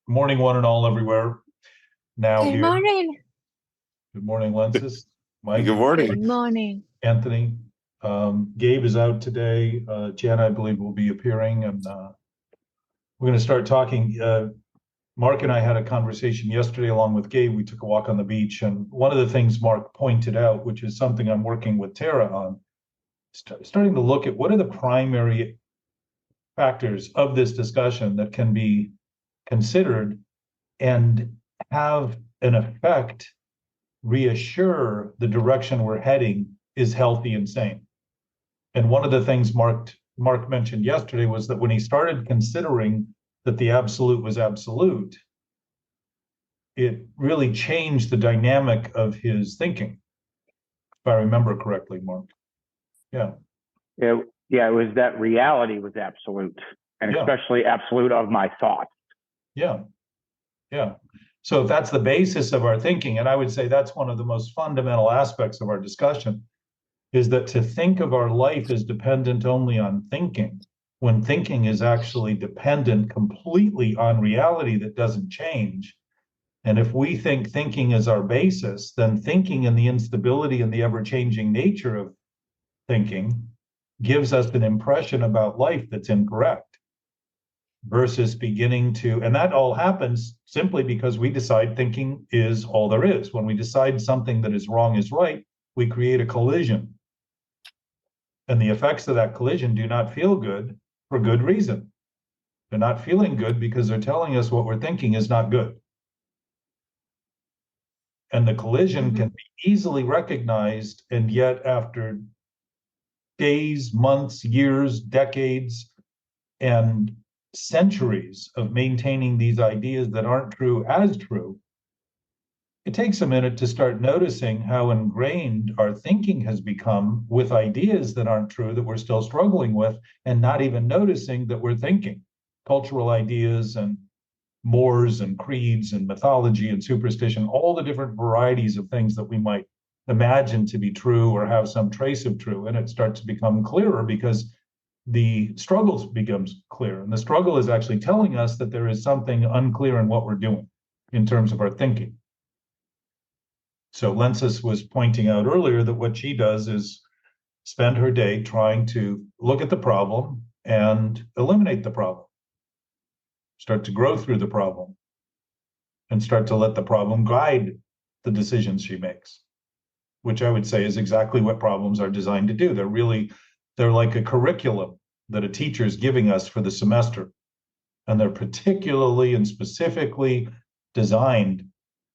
Morning, one and all everywhere. Now Good here. morning. Good morning, Lensis. Mike. Good morning. Good morning. Anthony. Gabe is out today. Jen, I believe, will be appearing, and we're going to start talking. Mark and I had a conversation yesterday along with Gabe. We took a walk on the beach, and one of the things Mark pointed out, which is something I'm working with Tara on, starting to look at what are the primary factors of this discussion that can be considered and have an effect, reassure the direction we're heading is healthy and sane. And one of the things Mark mentioned yesterday was that when he started considering that the absolute was absolute, it really changed the dynamic of his thinking, if I remember correctly, Mark. Yeah. It was that reality was absolute, and especially absolute of my thoughts. Yeah. So if that's the basis of our thinking, and I would say that's one of the most fundamental aspects of our discussion, is that to think of our life as dependent only on thinking, when thinking is actually dependent completely on reality that doesn't change. And if we think thinking is our basis, then thinking and the instability and the ever-changing nature of thinking gives us an impression about life that's incorrect, versus beginning to, and that all happens simply because we decide thinking is all there is. When we decide something that is wrong is right, we create a collision. And the effects of that collision do not feel good for good reason. They're not feeling good because they're telling us what we're thinking is not good. And the collision can be easily recognized, and yet after days, months, years, decades, and centuries of maintaining these ideas that aren't true as true, it takes a minute to start noticing how ingrained our thinking has become with ideas that aren't true, that we're still struggling with, and not even noticing that we're thinking. Cultural ideas and mores and creeds and mythology and superstition, all the different varieties of things that we might imagine to be true or have some trace of true. And it starts to become clearer because the struggles becomes clear. And the struggle is actually telling us that there is something unclear in what we're doing in terms of our thinking. So Lensis was pointing out earlier that what she does is spend her day trying to look at the problem and eliminate the problem, start to grow through the problem, and start to let the problem guide the decisions she makes, which I would say is exactly what problems are designed to do. They're like a curriculum that a teacher is giving us for the semester. And they're particularly and specifically designed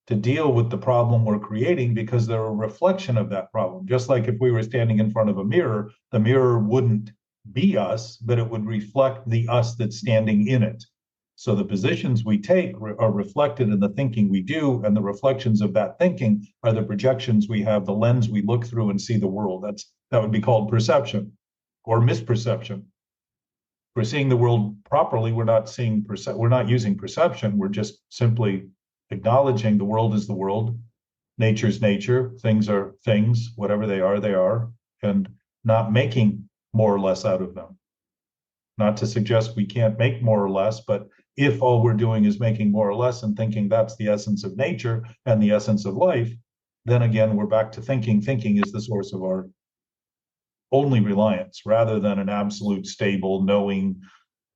to deal with the problem we're creating because they're a reflection of that problem. Just like if we were standing in front of a mirror, the mirror wouldn't be us, but it would reflect the us that's standing in it. So the positions we take are reflected in the thinking we do, and the reflections of that thinking are the projections we have, the lens we look through and see the world. That would be called perception or misperception. If we're seeing the world properly, we're not using perception. We're just simply acknowledging the world is the world, nature's nature, things are things, whatever they are, and not making more or less out of them. Not to suggest we can't make more or less, but if all we're doing is making more or less and thinking that's the essence of nature and the essence of life, then again, we're back to thinking. Thinking is the source of our only reliance, rather than an absolute, stable, knowing,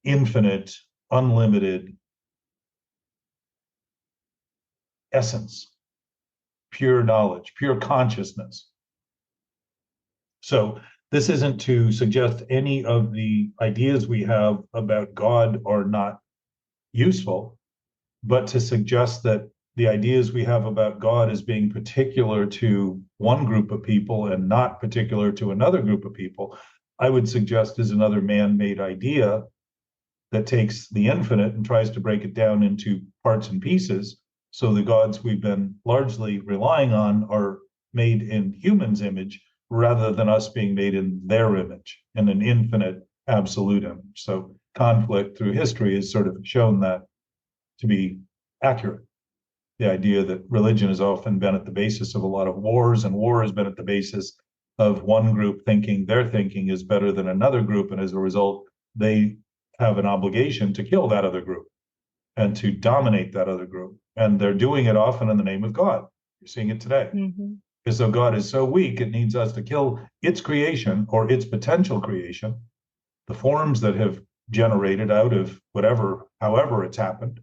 infinite, unlimited essence, pure knowledge, pure consciousness. So this isn't to suggest any of the ideas we have about God are not useful, but to suggest that the ideas we have about God as being particular to one group of people and not particular to another group of people, I would suggest is another man-made idea that takes the infinite and tries to break it down into parts and pieces. So the gods we've been largely relying on are made in humans' image rather than us being made in their image, in an infinite absolute image. So conflict through history has sort of shown that to be accurate. The idea that religion has often been at the basis of a lot of wars, and war has been at the basis of one group thinking their thinking is better than another group, and as a result, they have an obligation to kill that other group and to dominate that other group. And they're doing it often in the name of God. You're seeing it today. Because though God is so weak, it needs us to kill its creation or its potential creation, the forms that have generated out of whatever, however it's happened,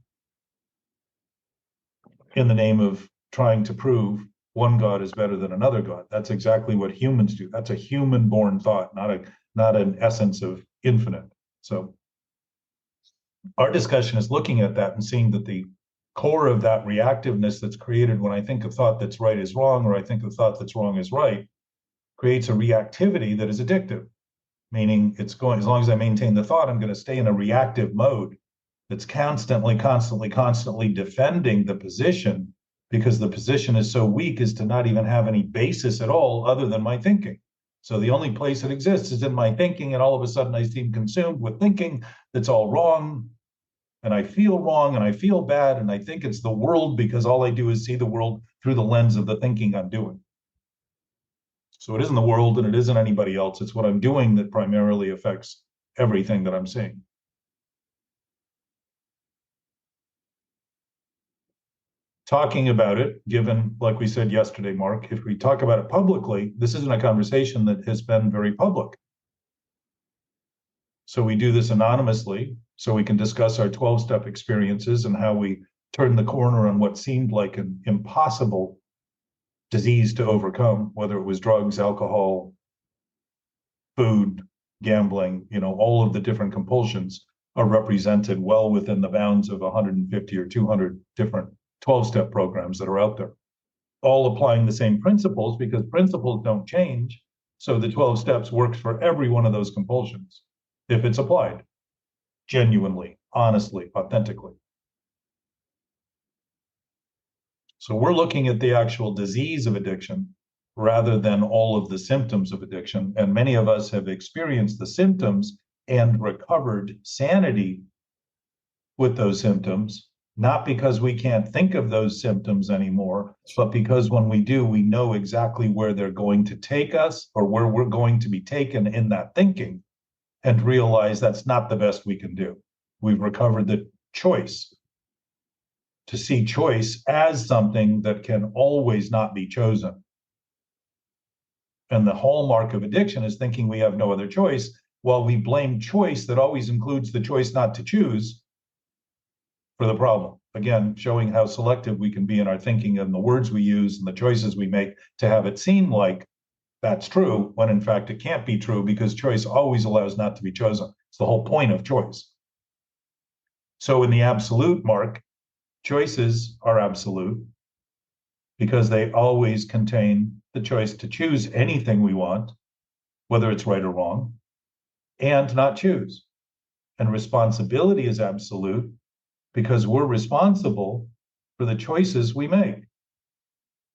in the name of trying to prove one God is better than another God. That's exactly what humans do. That's a human-born thought, not an essence of infinite. So our discussion is looking at that and seeing that the core of that reactiveness that's created when I think a thought that's right is wrong, or I think a thought that's wrong is right, creates a reactivity that is addictive. Meaning it's going, as long as I maintain the thought, I'm going to stay in a reactive mode that's constantly defending the position, because the position is so weak as to not even have any basis at all other than my thinking. So the only place it exists is in my thinking, and all of a sudden I seem consumed with thinking that's all wrong, and I feel wrong, and I feel bad, and I think it's the world because all I do is see the world through the lens of the thinking I'm doing. So it isn't the world and it isn't anybody else. It's what I'm doing that primarily affects everything that I'm seeing. Talking about it, given, like we said yesterday, Mark, if we talk about it publicly, this isn't a conversation that has been very public. So we do this anonymously so we can discuss our 12-step experiences and how we turned the corner on what seemed like an impossible disease to overcome, whether it was drugs, alcohol, food, gambling, all of the different compulsions are represented well within the bounds of 150 or 200 different 12-step programs that are out there, all applying the same principles, because principles don't change. So the 12 steps works for every one of those compulsions if it's applied genuinely, honestly, authentically. So we're looking at the actual disease of addiction rather than all of the symptoms of addiction. And many of us have experienced the symptoms and recovered sanity with those symptoms, not because we can't think of those symptoms anymore, but because when we do, we know exactly where they're going to take us or where we're going to be taken in that thinking, and realize that's not the best we can do. We've recovered the choice, to see choice as something that can always not be chosen. And the hallmark of addiction is thinking we have no other choice, while we blame choice that always includes the choice not to choose for the problem. Again, showing how selective we can be in our thinking and the words we use and the choices we make to have it seem like that's true, when in fact it can't be true, because choice always allows not to be chosen. It's the whole point of choice. So in the absolute, Mark, choices are absolute because they always contain the choice to choose anything we want, whether it's right or wrong, and not choose. And responsibility is absolute because we're responsible for the choices we make.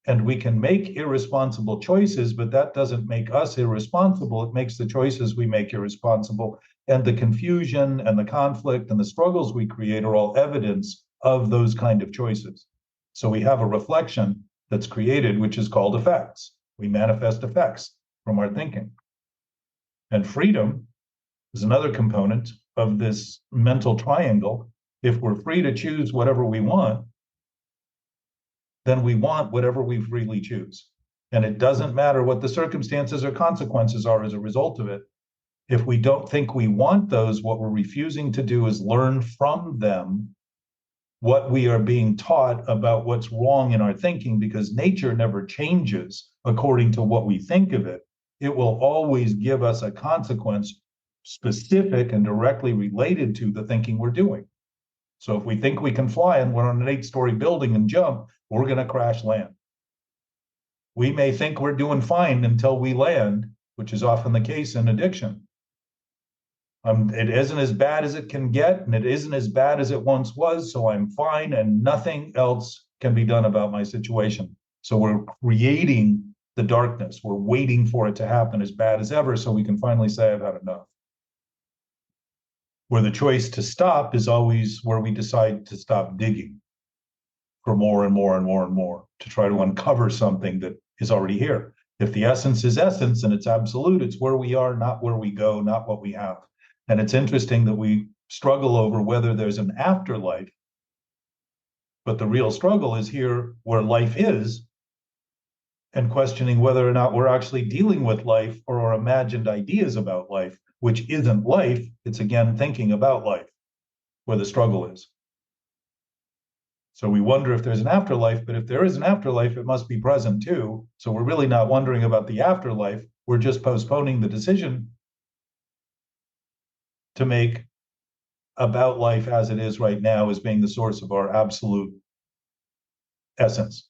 And we can make irresponsible choices, but that doesn't make us irresponsible. It makes the choices we make irresponsible. And the confusion and the conflict and the struggles we create are all evidence of those kind of choices. So we have a reflection that's created, which is called effects. We manifest effects from our thinking. And freedom is another component of this mental triangle. If we're free to choose whatever we want, then we want whatever we freely choose. And it doesn't matter what the circumstances or consequences are as a result of it. If we don't think we want those, what we're refusing to do is learn from them what we are being taught about what's wrong in our thinking, because nature never changes according to what we think of it. It will always give us a consequence specific and directly related to the thinking we're doing. So if we think we can fly and we're on an 8-story building and jump, we're going to crash land. We may think we're doing fine until we land, which is often the case in addiction. It isn't as bad as it can get, and it isn't as bad as it once was, so I'm fine, and nothing else can be done about my situation. So we're creating the darkness. We're waiting for it to happen as bad as ever so we can finally say, I've had enough. Where the choice to stop is always where we decide to stop digging for more and more and more and more, to try to uncover something that is already here. If the essence is essence and it's absolute, it's where we are, not where we go, not what we have. And it's interesting that we struggle over whether there's an afterlife. But the real struggle is here where life is, and questioning whether or not we're actually dealing with life or our imagined ideas about life, which isn't life. It's again thinking about life, where the struggle is. So we wonder if there's an afterlife, but if there is an afterlife, it must be present too. So we're really not wondering about the afterlife. We're just postponing the decision to make about life as it is right now as being the source of our absolute essence.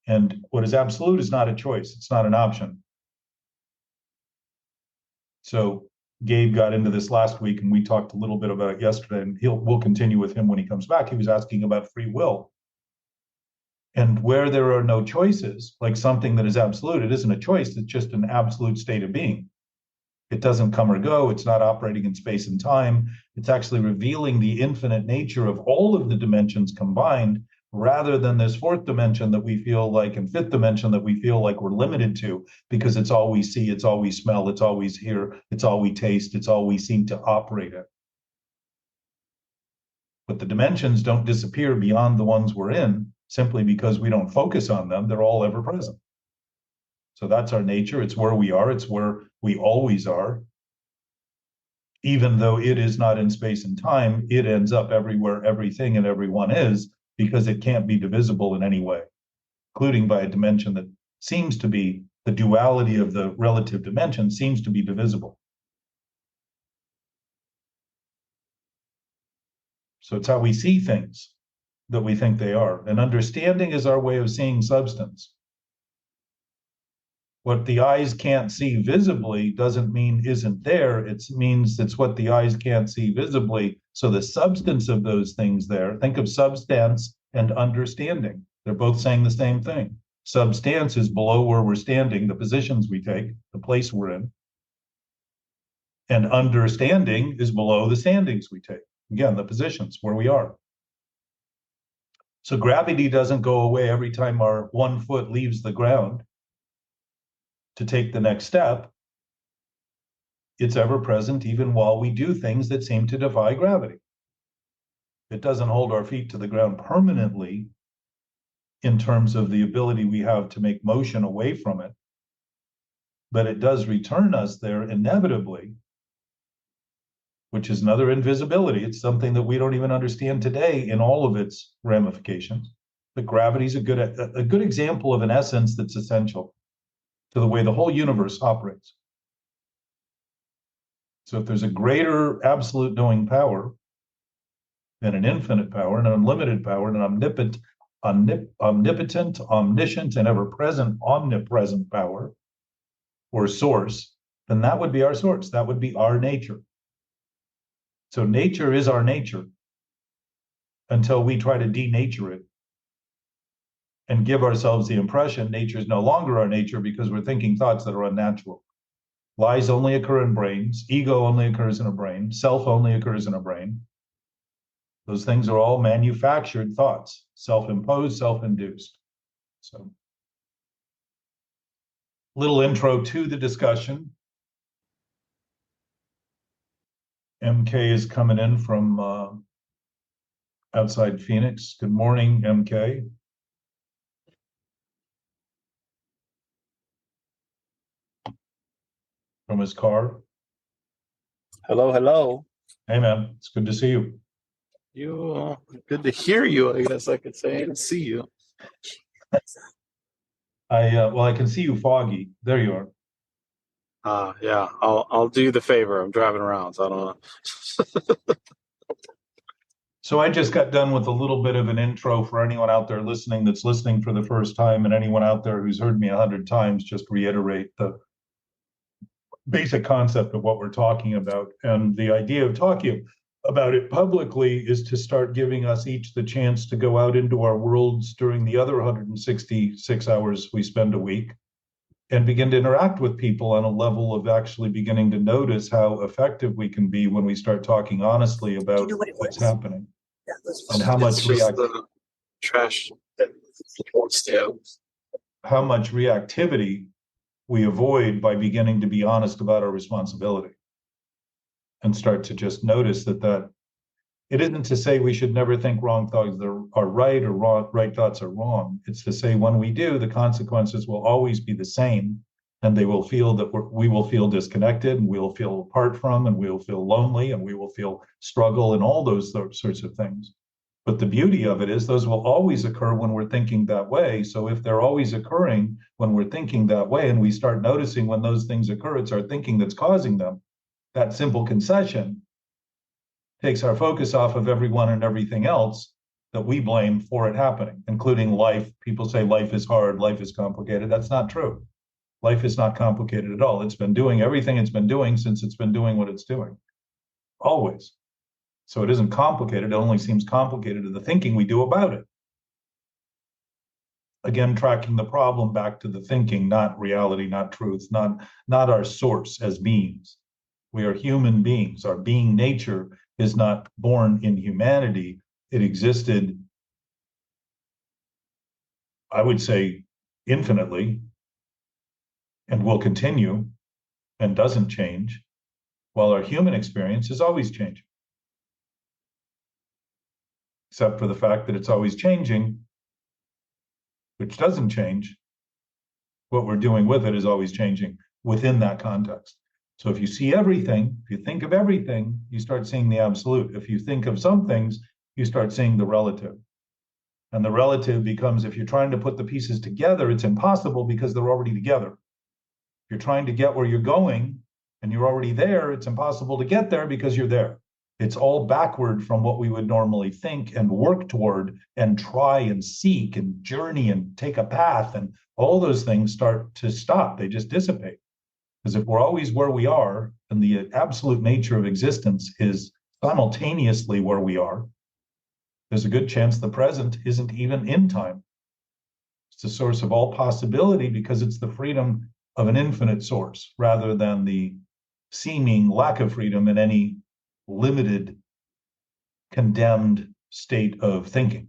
And what is absolute is not a choice. It's not an option. So Gabe got into this last week, and we talked a little bit about it yesterday, and we'll continue with him when he comes back. He was asking about free will. And where there are no choices, like something that is absolute, it isn't a choice, it's just an absolute state of being. It doesn't come or go, it's not operating in space and time. It's actually revealing the infinite nature of all of the dimensions combined, rather than this fourth dimension that we feel like, and fifth dimension that we feel like we're limited to, because it's all we see, it's all we smell, it's all we hear, it's all we taste, it's all we seem to operate in. But the dimensions don't disappear beyond the ones we're in simply because we don't focus on them. They're all ever present. So that's our nature. It's where we are. It's where we always are. Even though it is not in space and time, it ends up everywhere everything and everyone is, because it can't be divisible in any way, including by a dimension that seems to be, the duality of the relative dimension seems to be divisible. So it's how we see things that we think they are. And understanding is our way of seeing substance. What the eyes can't see visibly doesn't mean isn't there. It means it's what the eyes can't see visibly. So the substance of those things there, think of substance and understanding. They're both saying the same thing. Substance is below where we're standing, the positions we take, the place we're in. And understanding is below the standings we take. Again, the positions where we are. So gravity doesn't go away every time our 1 foot leaves the ground to take the next step. It's ever present even while we do things that seem to defy gravity. It doesn't hold our feet to the ground permanently in terms of the ability we have to make motion away from it, but it does return us there inevitably, which is another invisibility. It's something that we don't even understand today in all of its ramifications. But gravity is a good example of an essence that's essential to the way the whole universe operates. So if there's a greater absolute knowing power and an infinite power and an unlimited power and an omnipotent, omniscient, and ever-present, omnipresent power or source, then that would be our source. That would be our nature. So nature is our nature until we try to denature it and give ourselves the impression nature is no longer our nature because we're thinking thoughts that are unnatural. Lies only occur in brains. Ego only occurs in a brain. Self only occurs in a brain. Those things are all manufactured thoughts, self-imposed, self-induced. So, little intro to the discussion. MK is coming in from outside Phoenix. Good morning, MK. From his car. Hello, hello. Hey, man. It's good to see you. Good to hear you, I guess I could say, and see you. I can see you foggy. There you are. Yeah, I'll do you the favor. I'm driving around, so I don't know. So I just got done with a little bit of an intro for anyone out there listening that's listening for the first time, and anyone out there who's heard me 100 times, just reiterate the basic concept of what we're talking about. And the idea of talking about it publicly is to start giving us each the chance to go out into our worlds during the other 166 hours we spend a week and begin to interact with people on a level of actually beginning to notice how effective we can be when we start talking honestly about what's happening. Yeah, and how much trash. How much reactivity we avoid by beginning to be honest about our responsibility and start to just notice that it isn't to say we should never think wrong thoughts are right or right thoughts are wrong. It's to say when we do, the consequences will always be the same, and they will feel that we will feel disconnected, and we'll feel apart from, and we'll feel lonely, and we will feel struggle and all those sorts of things. But the beauty of it is those will always occur when we're thinking that way. So if they're always occurring when we're thinking that way, and we start noticing when those things occur, it's our thinking that's causing them. That simple concession takes our focus off of everyone and everything else that we blame for it happening, including life. People say life is hard, life is complicated. That's not true. Life is not complicated at all. It's been doing everything it's been doing since it's been doing what it's doing, always. So it isn't complicated. It only seems complicated to the thinking we do about it. Again, tracking the problem back to the thinking, not reality, not truth, not our source as beings. We are human beings. Our being nature is not born in humanity. It existed, I would say, infinitely, and will continue and doesn't change, while our human experience is always changing. Except for the fact that it's always changing, which doesn't change. What we're doing with it is always changing within that context. So if you see everything, if you think of everything, you start seeing the absolute. If you think of some things, you start seeing the relative. And the relative becomes, if you're trying to put the pieces together, it's impossible because they're already together. If you're trying to get where you're going and you're already there, it's impossible to get there because you're there. It's all backward from what we would normally think and work toward and try and seek and journey and take a path. And all those things start to stop. They just dissipate. Because if we're always where we are, and the absolute nature of existence is simultaneously where we are, there's a good chance the present isn't even in time. It's the source of all possibility because it's the freedom of an infinite source rather than the seeming lack of freedom in any limited, condemned state of thinking.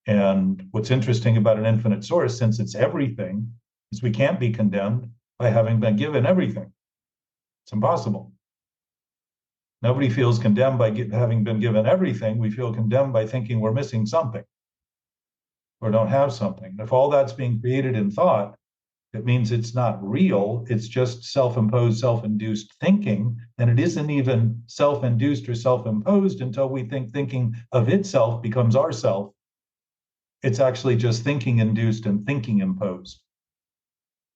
And what's interesting about an infinite source, since it's everything, is we can't be condemned by having been given everything. It's impossible. Nobody feels condemned by having been given everything. We feel condemned by thinking we're missing something or don't have something. If all that's being created in thought, it means it's not real. It's just self-imposed, self-induced thinking. And it isn't even self-induced or self-imposed until we think thinking of itself becomes ourself. It's actually just thinking induced and thinking imposed.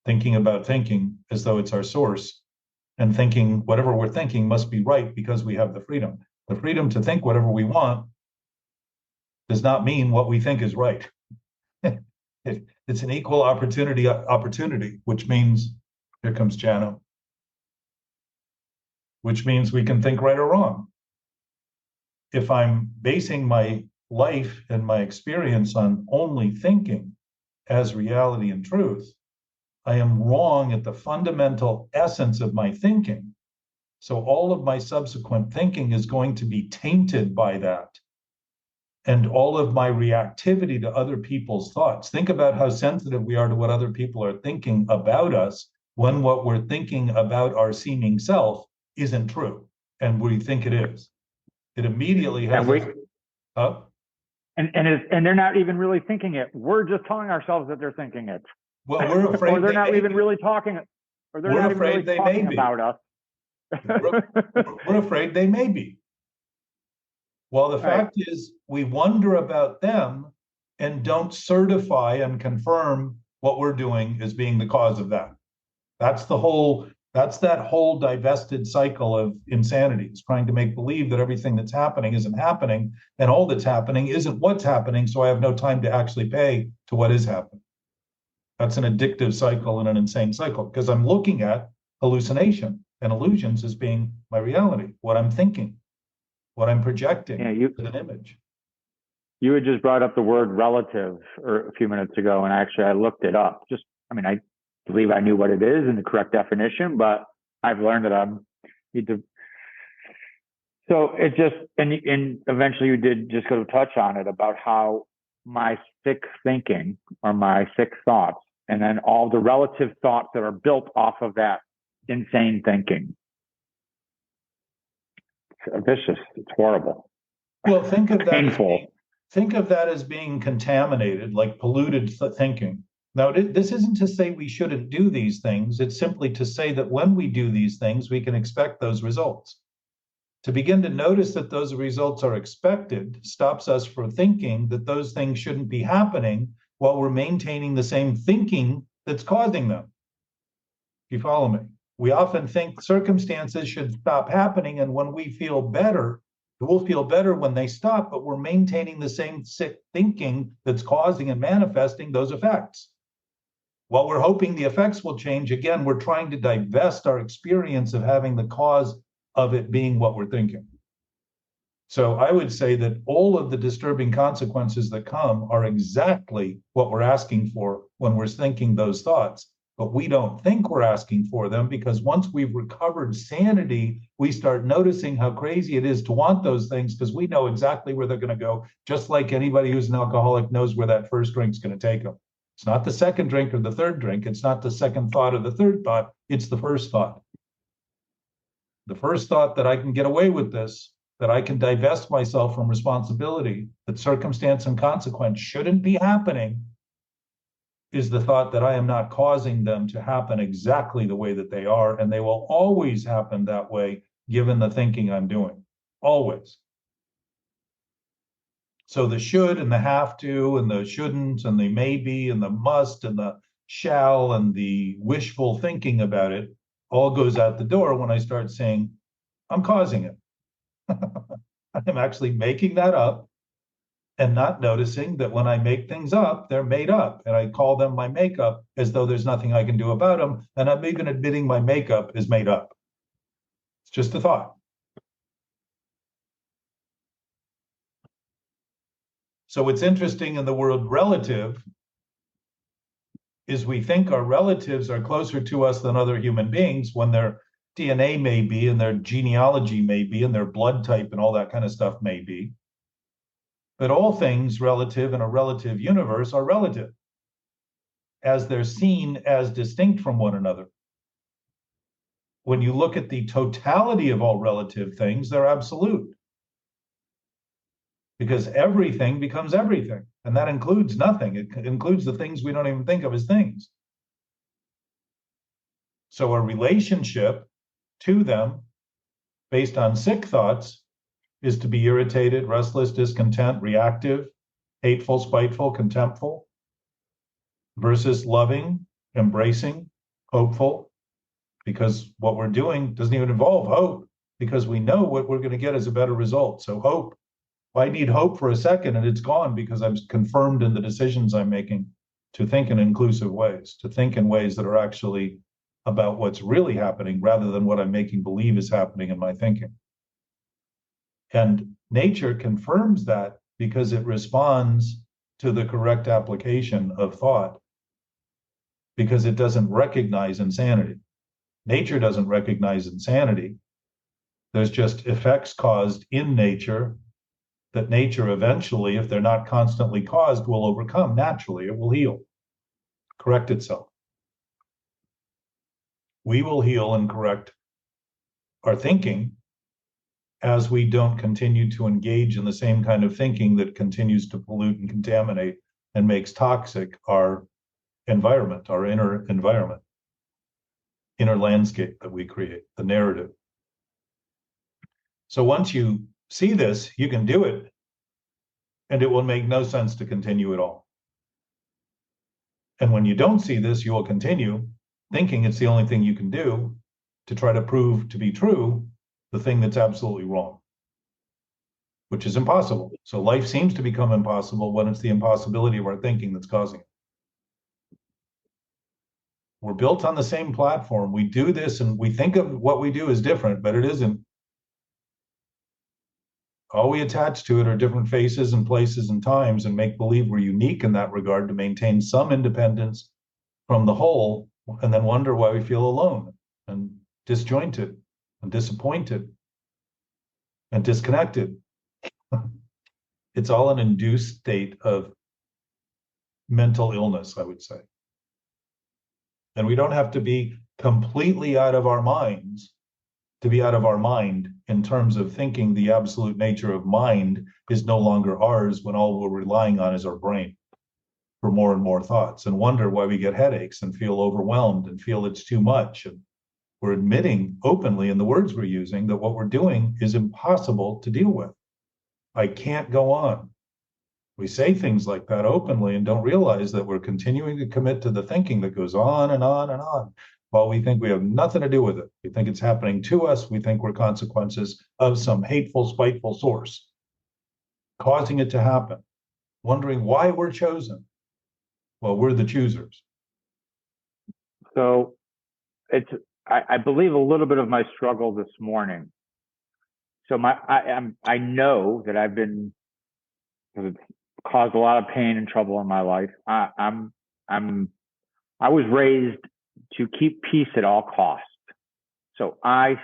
Thinking about thinking as though it's our source, and thinking whatever we're thinking must be right because we have the freedom. The freedom to think whatever we want does not mean what we think is right. It's an equal opportunity, which means, here comes Jano, which means we can think right or wrong. If I'm basing my life and my experience on only thinking as reality and truth, I am wrong at the fundamental essence of my thinking. So all of my subsequent thinking is going to be tainted by that. And all of my reactivity to other people's thoughts. Think about how sensitive we are to what other people are thinking about us when what we're thinking about our seeming self isn't true, and we think it is. It immediately has. And they're not even really thinking it. We're just telling ourselves that they're thinking it. Well, we're afraid or they're not even really talking. Or they're not even really talking about us. We're afraid they may be. Well, the fact is, we wonder about them and don't certify and confirm what we're doing as being the cause of that. That's that whole divested cycle of insanity. It's trying to make believe that everything that's happening isn't happening, and all that's happening isn't what's happening, so I have no time to actually pay to what is happening. That's an addictive cycle and an insane cycle, because I'm looking at hallucination and illusions as being my reality, what I'm thinking, what I'm projecting as an image. You had just brought up the word relative a few minutes ago, and actually I looked it up. I believe I knew what it is and the correct definition, but I've learned that I need to. So it just, and eventually you did just go to touch on it about how my sick thinking or my sick thoughts and then all the relative thoughts that are built off of that insane thinking. It's vicious. It's horrible. Well, think of that Painful. think of that as being contaminated, like polluted thinking. Now, this isn't to say we shouldn't do these things. It's simply to say that when we do these things, we can expect those results. To begin to notice that those results are expected stops us from thinking that those things shouldn't be happening while we're maintaining the same thinking that's causing them. You follow me? We often think circumstances should stop happening, and when we feel better, we'll feel better when they stop, but we're maintaining the same sick thinking that's causing and manifesting those effects. While we're hoping the effects will change, again, we're trying to divest our experience of having the cause of it being what we're thinking. So I would say that all of the disturbing consequences that come are exactly what we're asking for when we're thinking those thoughts. But we don't think we're asking for them, because once we've recovered sanity, we start noticing how crazy it is to want those things, because we know exactly where they're going to go, just like anybody who's an alcoholic knows where that first drink's going to take them. It's not the second drink or the third drink. It's not the second thought or the third thought. It's the first thought. The first thought that I can get away with this, that I can divest myself from responsibility, that circumstance and consequence shouldn't be happening, is the thought that I am not causing them to happen exactly the way that they are, and they will always happen that way given the thinking I'm doing. Always. So the should and the have to and the shouldn't and the maybe and the must and the shall and the wishful thinking about it all goes out the door when I start saying, I'm causing it. I'm actually making that up and not noticing that when I make things up, they're made up. And I call them my makeup as though there's nothing I can do about them. And I'm even admitting my makeup is made up. It's just a thought. So what's interesting in the word relative is we think our relatives are closer to us than other human beings when their DNA may be, and their genealogy may be, and their blood type and all that kind of stuff may be. But all things relative in a relative universe are relative, as they're seen as distinct from one another. When you look at the totality of all relative things, they're absolute. Because everything becomes everything, and that includes nothing. It includes the things we don't even think of as things. So a relationship to them based on sick thoughts is to be irritated, restless, discontent, reactive, hateful, spiteful, contemptful, versus loving, embracing, hopeful, because what we're doing doesn't even involve hope, because we know what we're going to get is a better result. So hope, I need hope for a second and it's gone, because I'm confirmed in the decisions I'm making to think in inclusive ways, to think in ways that are actually about what's really happening rather than what I'm making believe is happening in my thinking. And nature confirms that because it responds to the correct application of thought, because it doesn't recognize insanity. Nature doesn't recognize insanity. There's just effects caused in nature that nature eventually, if they're not constantly caused, will overcome naturally. It will heal, correct itself. We will heal and correct our thinking as we don't continue to engage in the same kind of thinking that continues to pollute and contaminate and makes toxic our environment, our inner environment, inner landscape that we create, the narrative. So once you see this, you can do it, and it will make no sense to continue at all. And when you don't see this, you will continue thinking it's the only thing you can do to try to prove to be true the thing that's absolutely wrong, which is impossible. So life seems to become impossible when it's the impossibility of our thinking that's causing it. We're built on the same platform. We do this and we think of what we do as different, but it isn't. All we attach to it are different faces and places and times, and make believe we're unique in that regard to maintain some independence from the whole, and then wonder why we feel alone and disjointed and disappointed and disconnected. It's all an induced state of mental illness, I would say. And we don't have to be completely out of our minds to be out of our mind in terms of thinking the absolute nature of mind is no longer ours when all we're relying on is our brain for more and more thoughts, and wonder why we get headaches and feel overwhelmed and feel it's too much. And we're admitting openly in the words we're using that what we're doing is impossible to deal with. I can't go on. We say things like that openly and don't realize that we're continuing to commit to the thinking that goes on and on and on while we think we have nothing to do with it. We think it's happening to us. We think we're consequences of some hateful, spiteful source causing it to happen, wondering why we're chosen. Well, we're the choosers. So I believe a little bit of my struggle this morning. So I know that I've been, because it's caused a lot of pain and trouble in my life. I was raised to keep peace at all costs. So I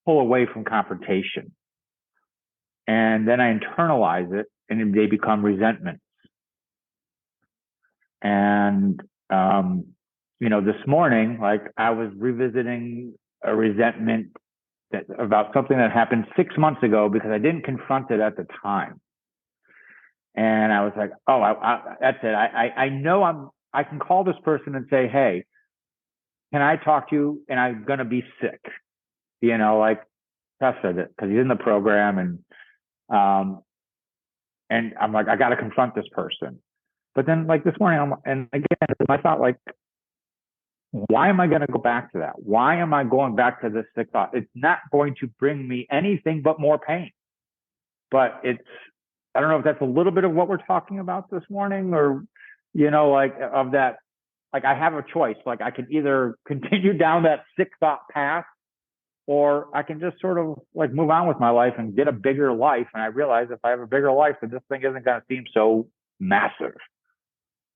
pull away from confrontation, and then I internalize it, and they become resentments. And this morning, like, I was revisiting a resentment about something that happened 6 months ago because I didn't confront it at the time. And I was like, oh, that's it. I know I can call this person and say, hey, can I talk to you? And I'm going to be sick, like Tess said it, because he's in the program. And I'm like, I got to confront this person. But then, like, this morning, and again, I thought, like, why am I going to go back to that? Why am I going back to this sick thought? It's not going to bring me anything but more pain. But I don't know if that's a little bit of what we're talking about this morning, or, like, of that, like, I have a choice. Like, I can either continue down that sick thought path, or I can just sort of, like, move on with my life and get a bigger life. And I realize if I have a bigger life, then this thing isn't going to seem so massive.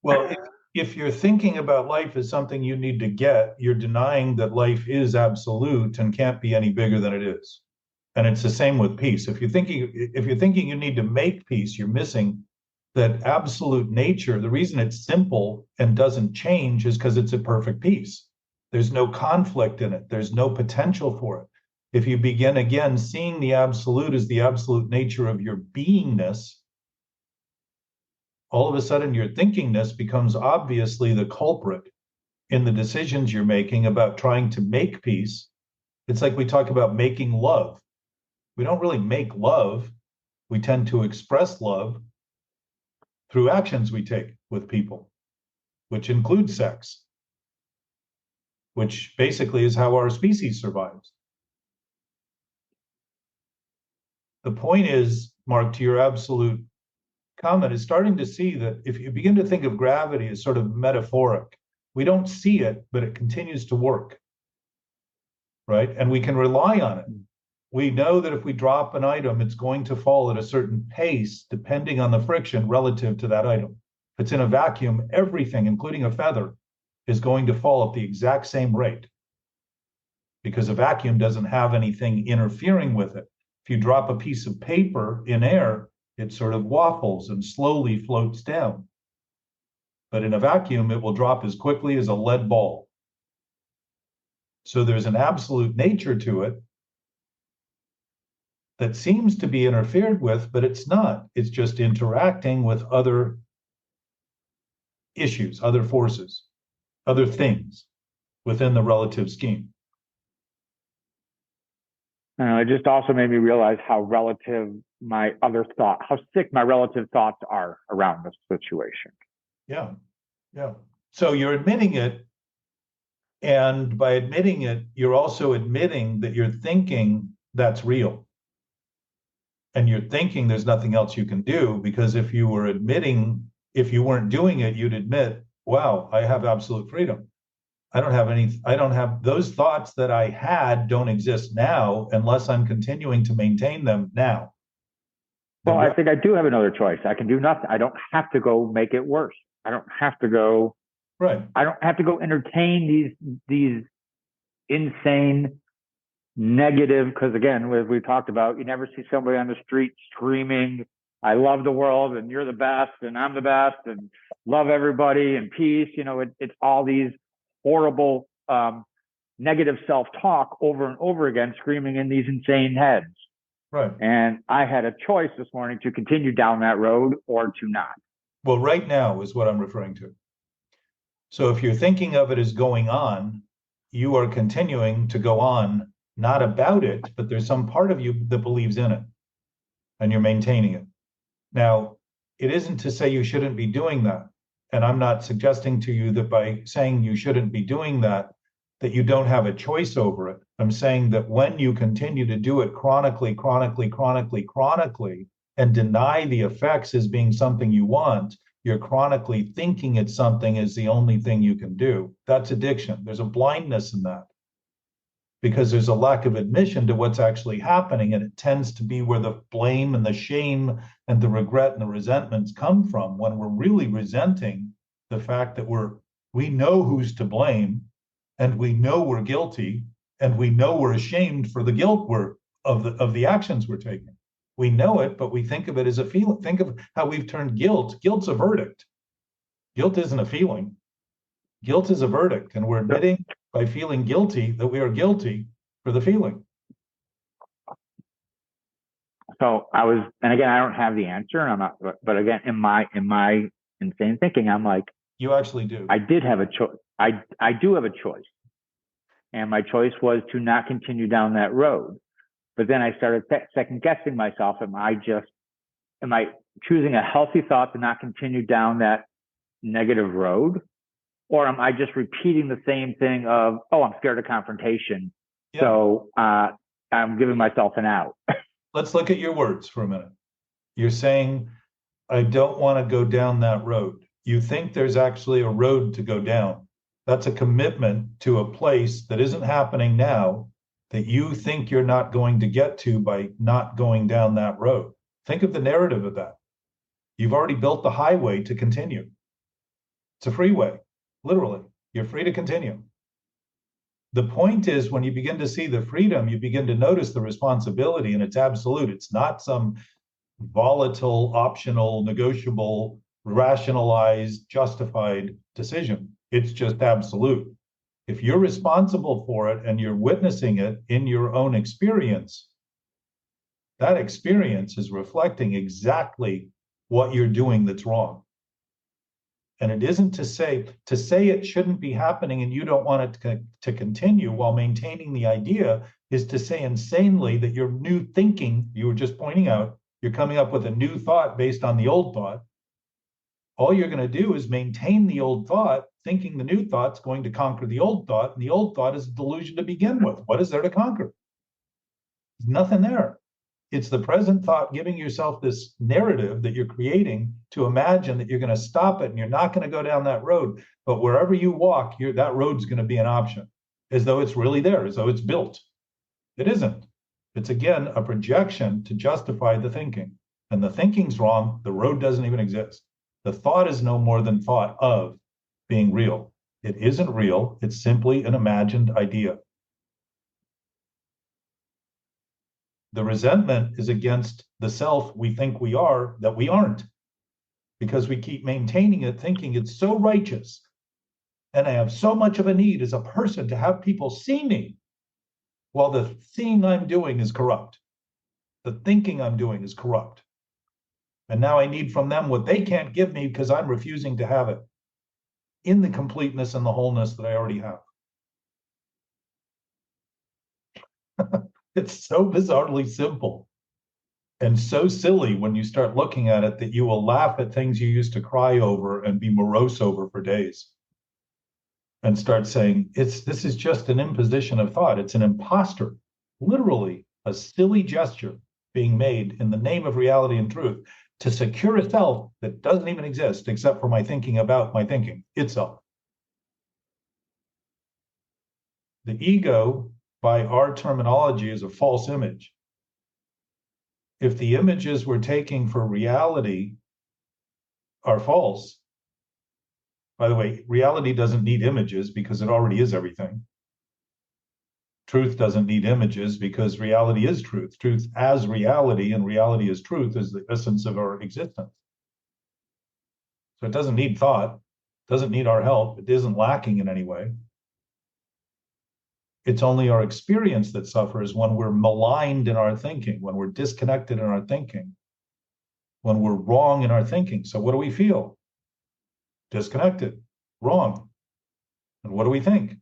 Well, if you're thinking about life as something you need to get, you're denying that life is absolute and can't be any bigger than it is. And it's the same with peace. If you're thinking you need to make peace, you're missing that absolute nature. The reason it's simple and doesn't change is because it's a perfect peace. There's no conflict in it. There's no potential for it. If you begin again seeing the absolute as the absolute nature of your beingness, all of a sudden your thinkingness becomes obviously the culprit in the decisions you're making about trying to make peace. It's like we talk about making love. We don't really make love. We tend to express love through actions we take with people, which includes sex, which basically is how our species survives. The point is, Mark, to your absolute comment, is starting to see that if you begin to think of gravity as sort of metaphoric, we don't see it, but it continues to work, right? And we can rely on it. We know that if we drop an item, it's going to fall at a certain pace, depending on the friction relative to that item. If it's in a vacuum, everything, including a feather, is going to fall at the exact same rate, because a vacuum doesn't have anything interfering with it. If you drop a piece of paper in air, it sort of waffles and slowly floats down. But in a vacuum, it will drop as quickly as a lead ball. So there's an absolute nature to it that seems to be interfered with, but it's not. It's just interacting with other issues, other forces, other things within the relative scheme. And it just also made me realize how how sick my relative thoughts are around this situation. Yeah. So you're admitting it. And by admitting it, you're also admitting that you're thinking that's real. And you're thinking there's nothing else you can do, because if you weren't doing it, you'd admit, wow, I have absolute freedom. I don't have those thoughts that I had don't exist now unless I'm continuing to maintain them now. Well, I think I do have another choice. I can do nothing. I don't have to go make it worse. I don't have to go. Right. I don't have to go entertain these insane negative, because again, as we talked about, you never see somebody on the street screaming, I love the world and you're the best and I'm the best and love everybody and peace. It's all these horrible, negative self-talk over and over again, screaming in these insane heads. Right. And I had a choice this morning to continue down that road or to not. Well, right now is what I'm referring to. So if you're thinking of it as going on, you are continuing to go on, not about it, but there's some part of you that believes in it, and you're maintaining it. Now, it isn't to say you shouldn't be doing that. And I'm not suggesting to you that by saying you shouldn't be doing that you don't have a choice over it. I'm saying that when you continue to do it chronically, and deny the effects as being something you want, you're chronically thinking it's something is the only thing you can do. That's addiction. There's a blindness in that because there's a lack of admission to what's actually happening. And it tends to be where the blame and the shame and the regret and the resentments come from when we're really resenting the fact that we know who's to blame and we know we're guilty and we know we're ashamed for the guilt of the actions we're taking. We know it, but we think of it as a feeling. Think of how we've turned guilt. Guilt's a verdict. Guilt isn't a feeling. Guilt is a verdict, and we're admitting by feeling guilty that we are guilty for the feeling. So and again, I don't have the answer, and I'm not. But again, in my insane thinking, I'm like, you actually do. I did have a choice. I do have a choice, and my choice was to not continue down that road. But then I started second guessing myself. Am I choosing a healthy thought to not continue down that negative road? Or am I just repeating the same thing of, I'm scared of confrontation. Yeah. So I'm giving myself an out. Let's look at your words for a minute. You're saying, I don't want to go down that road. You think there's actually a road to go down. That's a commitment to a place that isn't happening now, that you think you're not going to get to by not going down that road. Think of the narrative of that. You've already built the highway to continue. It's a freeway, literally. You're free to continue. The point is, when you begin to see the freedom, you begin to notice the responsibility, and it's absolute. It's not some volatile, optional, negotiable, rationalized, justified decision. It's just absolute. If you're responsible for it and you're witnessing it in your own experience, that experience is reflecting exactly what you're doing that's wrong. And it isn't to say it shouldn't be happening and you don't want it to continue while maintaining the idea is to say insanely that your new thinking, you were just pointing out, you're coming up with a new thought based on the old thought. All you're going to do is maintain the old thought, thinking the new thought's going to conquer the old thought, and the old thought is a delusion to begin with. What is there to conquer? There's nothing there. It's the present thought giving yourself this narrative that you're creating to imagine that you're going to stop it and you're not going to go down that road. But wherever you walk, that road's going to be an option, as though it's really there, as though it's built. It isn't. It's, again, a projection to justify the thinking. And the thinking's wrong. The road doesn't even exist. The thought is no more than thought of being real. It isn't real. It's simply an imagined idea. The resentment is against the self we think we are that we aren't, because we keep maintaining it, thinking it's so righteous. And I have so much of a need as a person to have people see me, while the seeing I'm doing is corrupt. The thinking I'm doing is corrupt. And now I need from them what they can't give me because I'm refusing to have it in the completeness and the wholeness that I already have. It's so bizarrely simple and so silly when you start looking at it that you will laugh at things you used to cry over and be morose over for days and start saying, this is just an imposition of thought. It's an imposter, literally a silly gesture being made in the name of reality and truth to secure a self that doesn't even exist except for my thinking about my thinking itself. The ego, by our terminology, is a false image. If the images we're taking for reality are false, by the way, reality doesn't need images because it already is everything. Truth doesn't need images because reality is truth. Truth as reality and reality as truth is the essence of our existence. So it doesn't need thought, doesn't need our help. It isn't lacking in any way. It's only our experience that suffers when we're maligned in our thinking, when we're disconnected in our thinking, when we're wrong in our thinking. So what do we feel? Disconnected, wrong. And what do we think?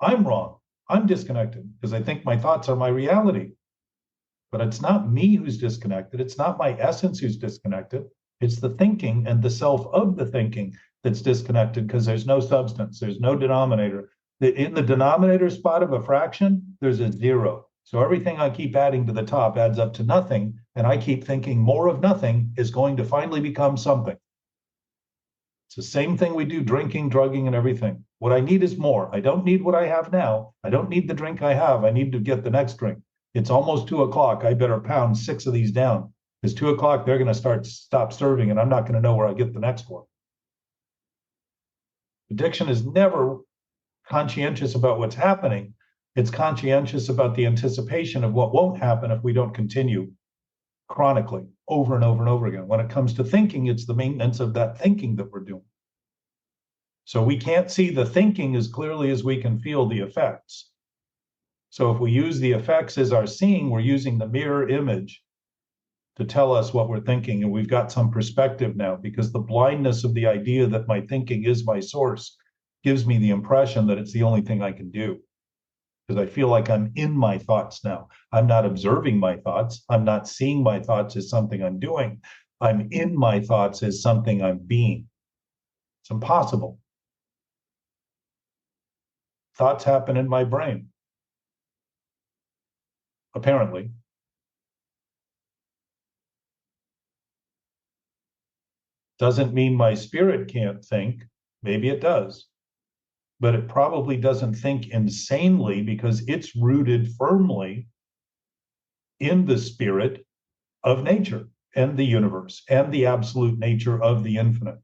I'm wrong. I'm disconnected because I think my thoughts are my reality. But it's not me who's disconnected. It's not my essence who's disconnected. It's the thinking and the self of the thinking that's disconnected because there's no substance. There's no denominator. In the denominator spot of a fraction, there's a zero. So everything I keep adding to the top adds up to nothing. And I keep thinking more of nothing is going to finally become something. It's the same thing we do, drinking, drugging, and everything. What I need is more. I don't need what I have now. I don't need the drink I have. I need to get the next drink. It's almost 2 o'clock. I better pound 6 of these down. It's 2 o'clock. They're going to stop serving, and I'm not going to know where I get the next one. Addiction is never conscientious about what's happening. It's conscientious about the anticipation of what won't happen if we don't continue chronically over and over and over again. When it comes to thinking, it's the maintenance of that thinking that we're doing. So we can't see the thinking as clearly as we can feel the effects. So if we use the effects as our seeing, we're using the mirror image to tell us what we're thinking. And we've got some perspective now because the blindness of the idea that my thinking is my source gives me the impression that it's the only thing I can do. Because I feel like I'm in my thoughts now. I'm not observing my thoughts. I'm not seeing my thoughts as something I'm doing. I'm in my thoughts as something I'm being. It's impossible. Thoughts happen in my brain. Apparently. Doesn't mean my spirit can't think. Maybe it does. But it probably doesn't think insanely because it's rooted firmly in the spirit of nature and the universe and the absolute nature of the infinite.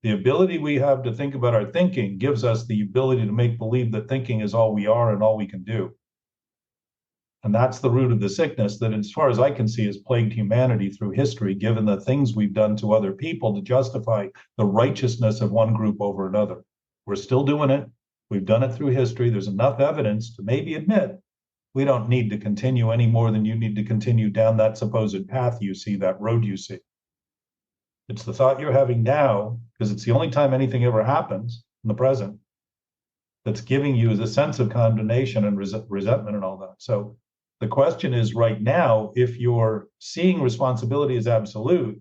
The ability we have to think about our thinking gives us the ability to make believe that thinking is all we are and all we can do. And that's the root of the sickness that, as far as I can see, has plagued humanity through history, given the things we've done to other people to justify the righteousness of one group over another. We're still doing it. We've done it through history. There's enough evidence to maybe admit we don't need to continue any more than you need to continue down that supposed path you see, that road you see. It's the thought you're having now, because it's the only time anything ever happens in the present, that's giving you the sense of condemnation and resentment and all that. So the question is right now, if you're seeing responsibility as absolute,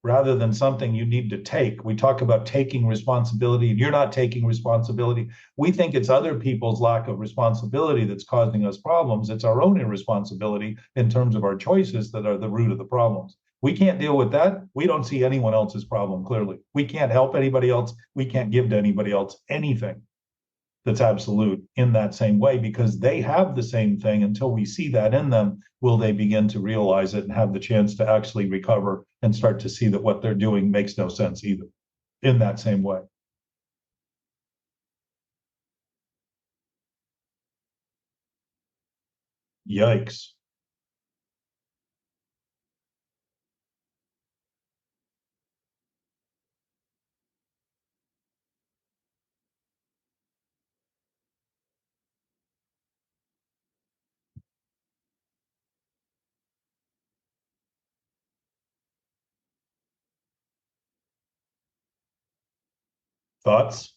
rather than something you need to take, we talk about taking responsibility, and you're not taking responsibility. We think it's other people's lack of responsibility that's causing us problems. It's our own irresponsibility in terms of our choices that are the root of the problems. We can't deal with that. We don't see anyone else's problem clearly. We can't help anybody else. We can't give to anybody else anything that's absolute in that same way because they have the same thing. Until we see that in them, will they begin to realize it and have the chance to actually recover and start to see that what they're doing makes no sense either in that same way. Yikes. Thoughts?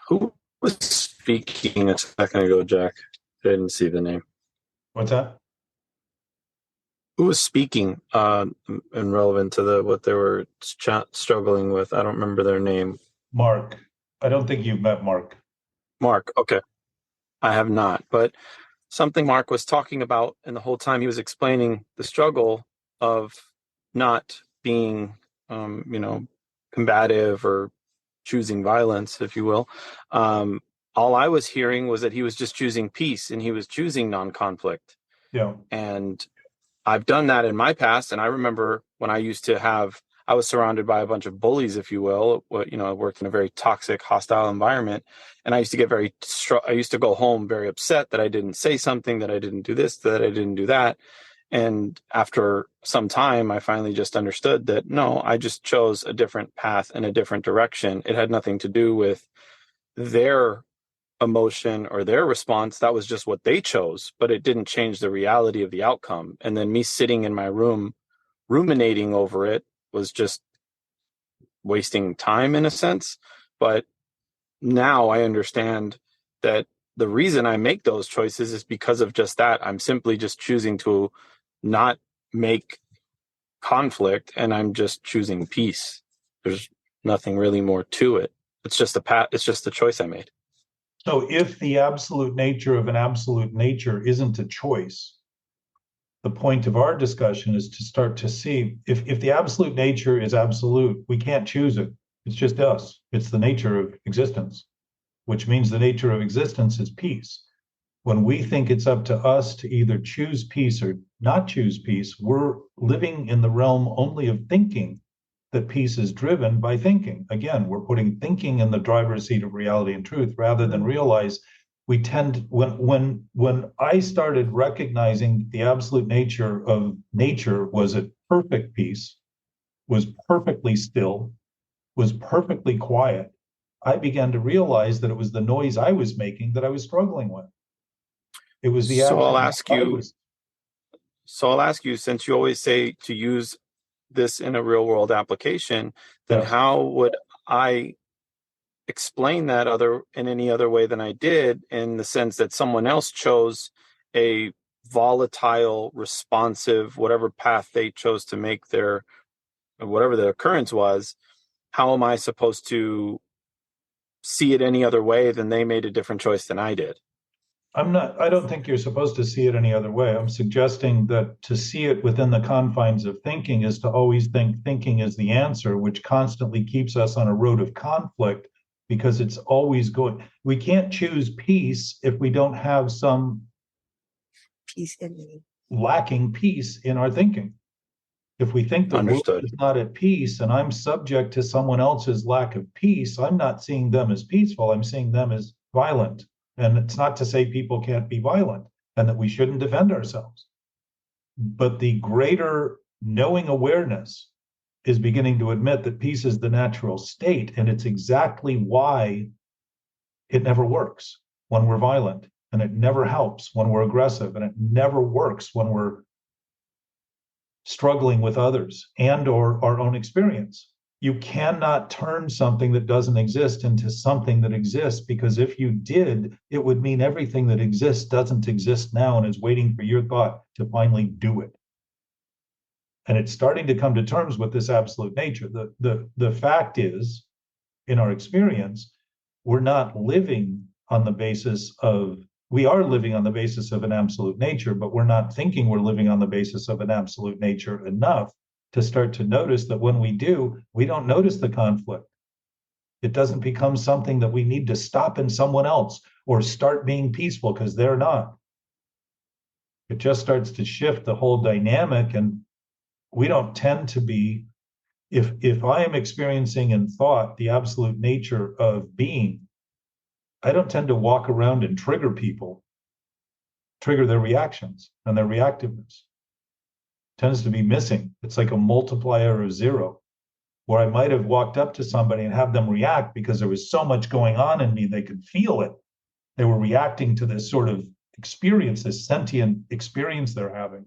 Who was speaking a second ago, Jack? I didn't see the name. What's that? Who was speaking and relevant to what they were struggling with? I don't remember their name. Mark. I don't think you've met Mark. Mark. Okay. I have not, but something Mark was talking about, and the whole time he was explaining the struggle of not being, combative or choosing violence, if you will, all I was hearing was that he was just choosing peace and he was choosing non-conflict. Yeah. And I've done that in my past. And I remember when I was surrounded by a bunch of bullies, if you will. I worked in a very toxic, hostile environment. And I used to get I used to go home very upset that I didn't say something, that I didn't do this, that I didn't do that. And after some time, I finally just understood that, no, I just chose a different path and a different direction. It had nothing to do with their emotion or their response. That was just what they chose, but it didn't change the reality of the outcome. And then me sitting in my room ruminating over it was just wasting time in a sense. But now I understand that the reason I make those choices is because of just that. I'm simply just choosing to not make conflict, and I'm just choosing peace. There's nothing really more to it. It's just a choice I made. So if the absolute nature of an absolute nature isn't a choice, the point of our discussion is to start to see if the absolute nature is absolute, we can't choose it. It's just us. It's the nature of existence, which means the nature of existence is peace. When we think it's up to us to either choose peace or not choose peace, we're living in the realm only of thinking that peace is driven by thinking. Again, we're putting thinking in the driver's seat of reality and truth rather than realize we tend, when I started recognizing the absolute nature of nature was at perfect peace, was perfectly still, was perfectly quiet, I began to realize that it was the noise I was making that I was struggling with. It was the So I'll action ask I you, was. since you always say to use this in a real world application, then Yes. how would I explain that in any other way than I did, in the sense that someone else chose a volatile, responsive, whatever path they chose to make whatever the occurrence was? How am I supposed to see it any other way than they made a different choice than I did? I don't think you're supposed to see it any other way. I'm suggesting that to see it within the confines of thinking is to always think thinking is the answer, which constantly keeps us on a road of conflict because it's always going. We can't choose peace if we don't have some Peace in me. lacking peace in our thinking. If we think the world Understood. is not at peace and I'm subject to someone else's lack of peace, I'm not seeing them as peaceful. I'm seeing them as violent. And it's not to say people can't be violent and that we shouldn't defend ourselves. But the greater knowing awareness is beginning to admit that peace is the natural state. And it's exactly why it never works when we're violent. And it never helps when we're aggressive. And it never works when we're struggling with others and or our own experience. You cannot turn something that doesn't exist into something that exists, because if you did, it would mean everything that exists doesn't exist now and is waiting for your thought to finally do it. And it's starting to come to terms with this absolute nature. The fact is, in our experience, we're not living on the basis of we are living on the basis of an absolute nature, but we're not thinking we're living on the basis of an absolute nature enough to start to notice that when we do, we don't notice the conflict. It doesn't become something that we need to stop in someone else or start being peaceful because they're not. It just starts to shift the whole dynamic, and we don't tend to be, if I am experiencing in thought the absolute nature of being, I don't tend to walk around and trigger people, trigger their reactions and their reactiveness. It tends to be missing. It's like a multiplier of zero, where I might have walked up to somebody and have them react because there was so much going on in me, they could feel it. They were reacting to this sort of experience, this sentient experience they're having,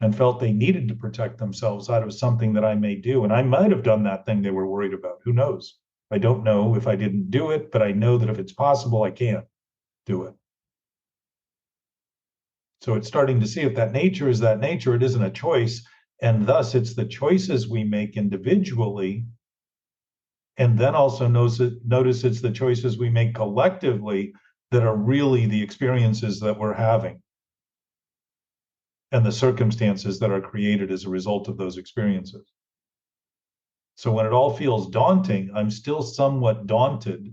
and felt they needed to protect themselves out of something that I may do. And I might have done that thing they were worried about. Who knows? I don't know if I didn't do it, but I know that if it's possible, I can't do it. So it's starting to see if that nature is that nature, it isn't a choice. And thus it's the choices we make individually. And then also notice it's the choices we make collectively that are really the experiences that we're having and the circumstances that are created as a result of those experiences. So when it all feels daunting, I'm still somewhat daunted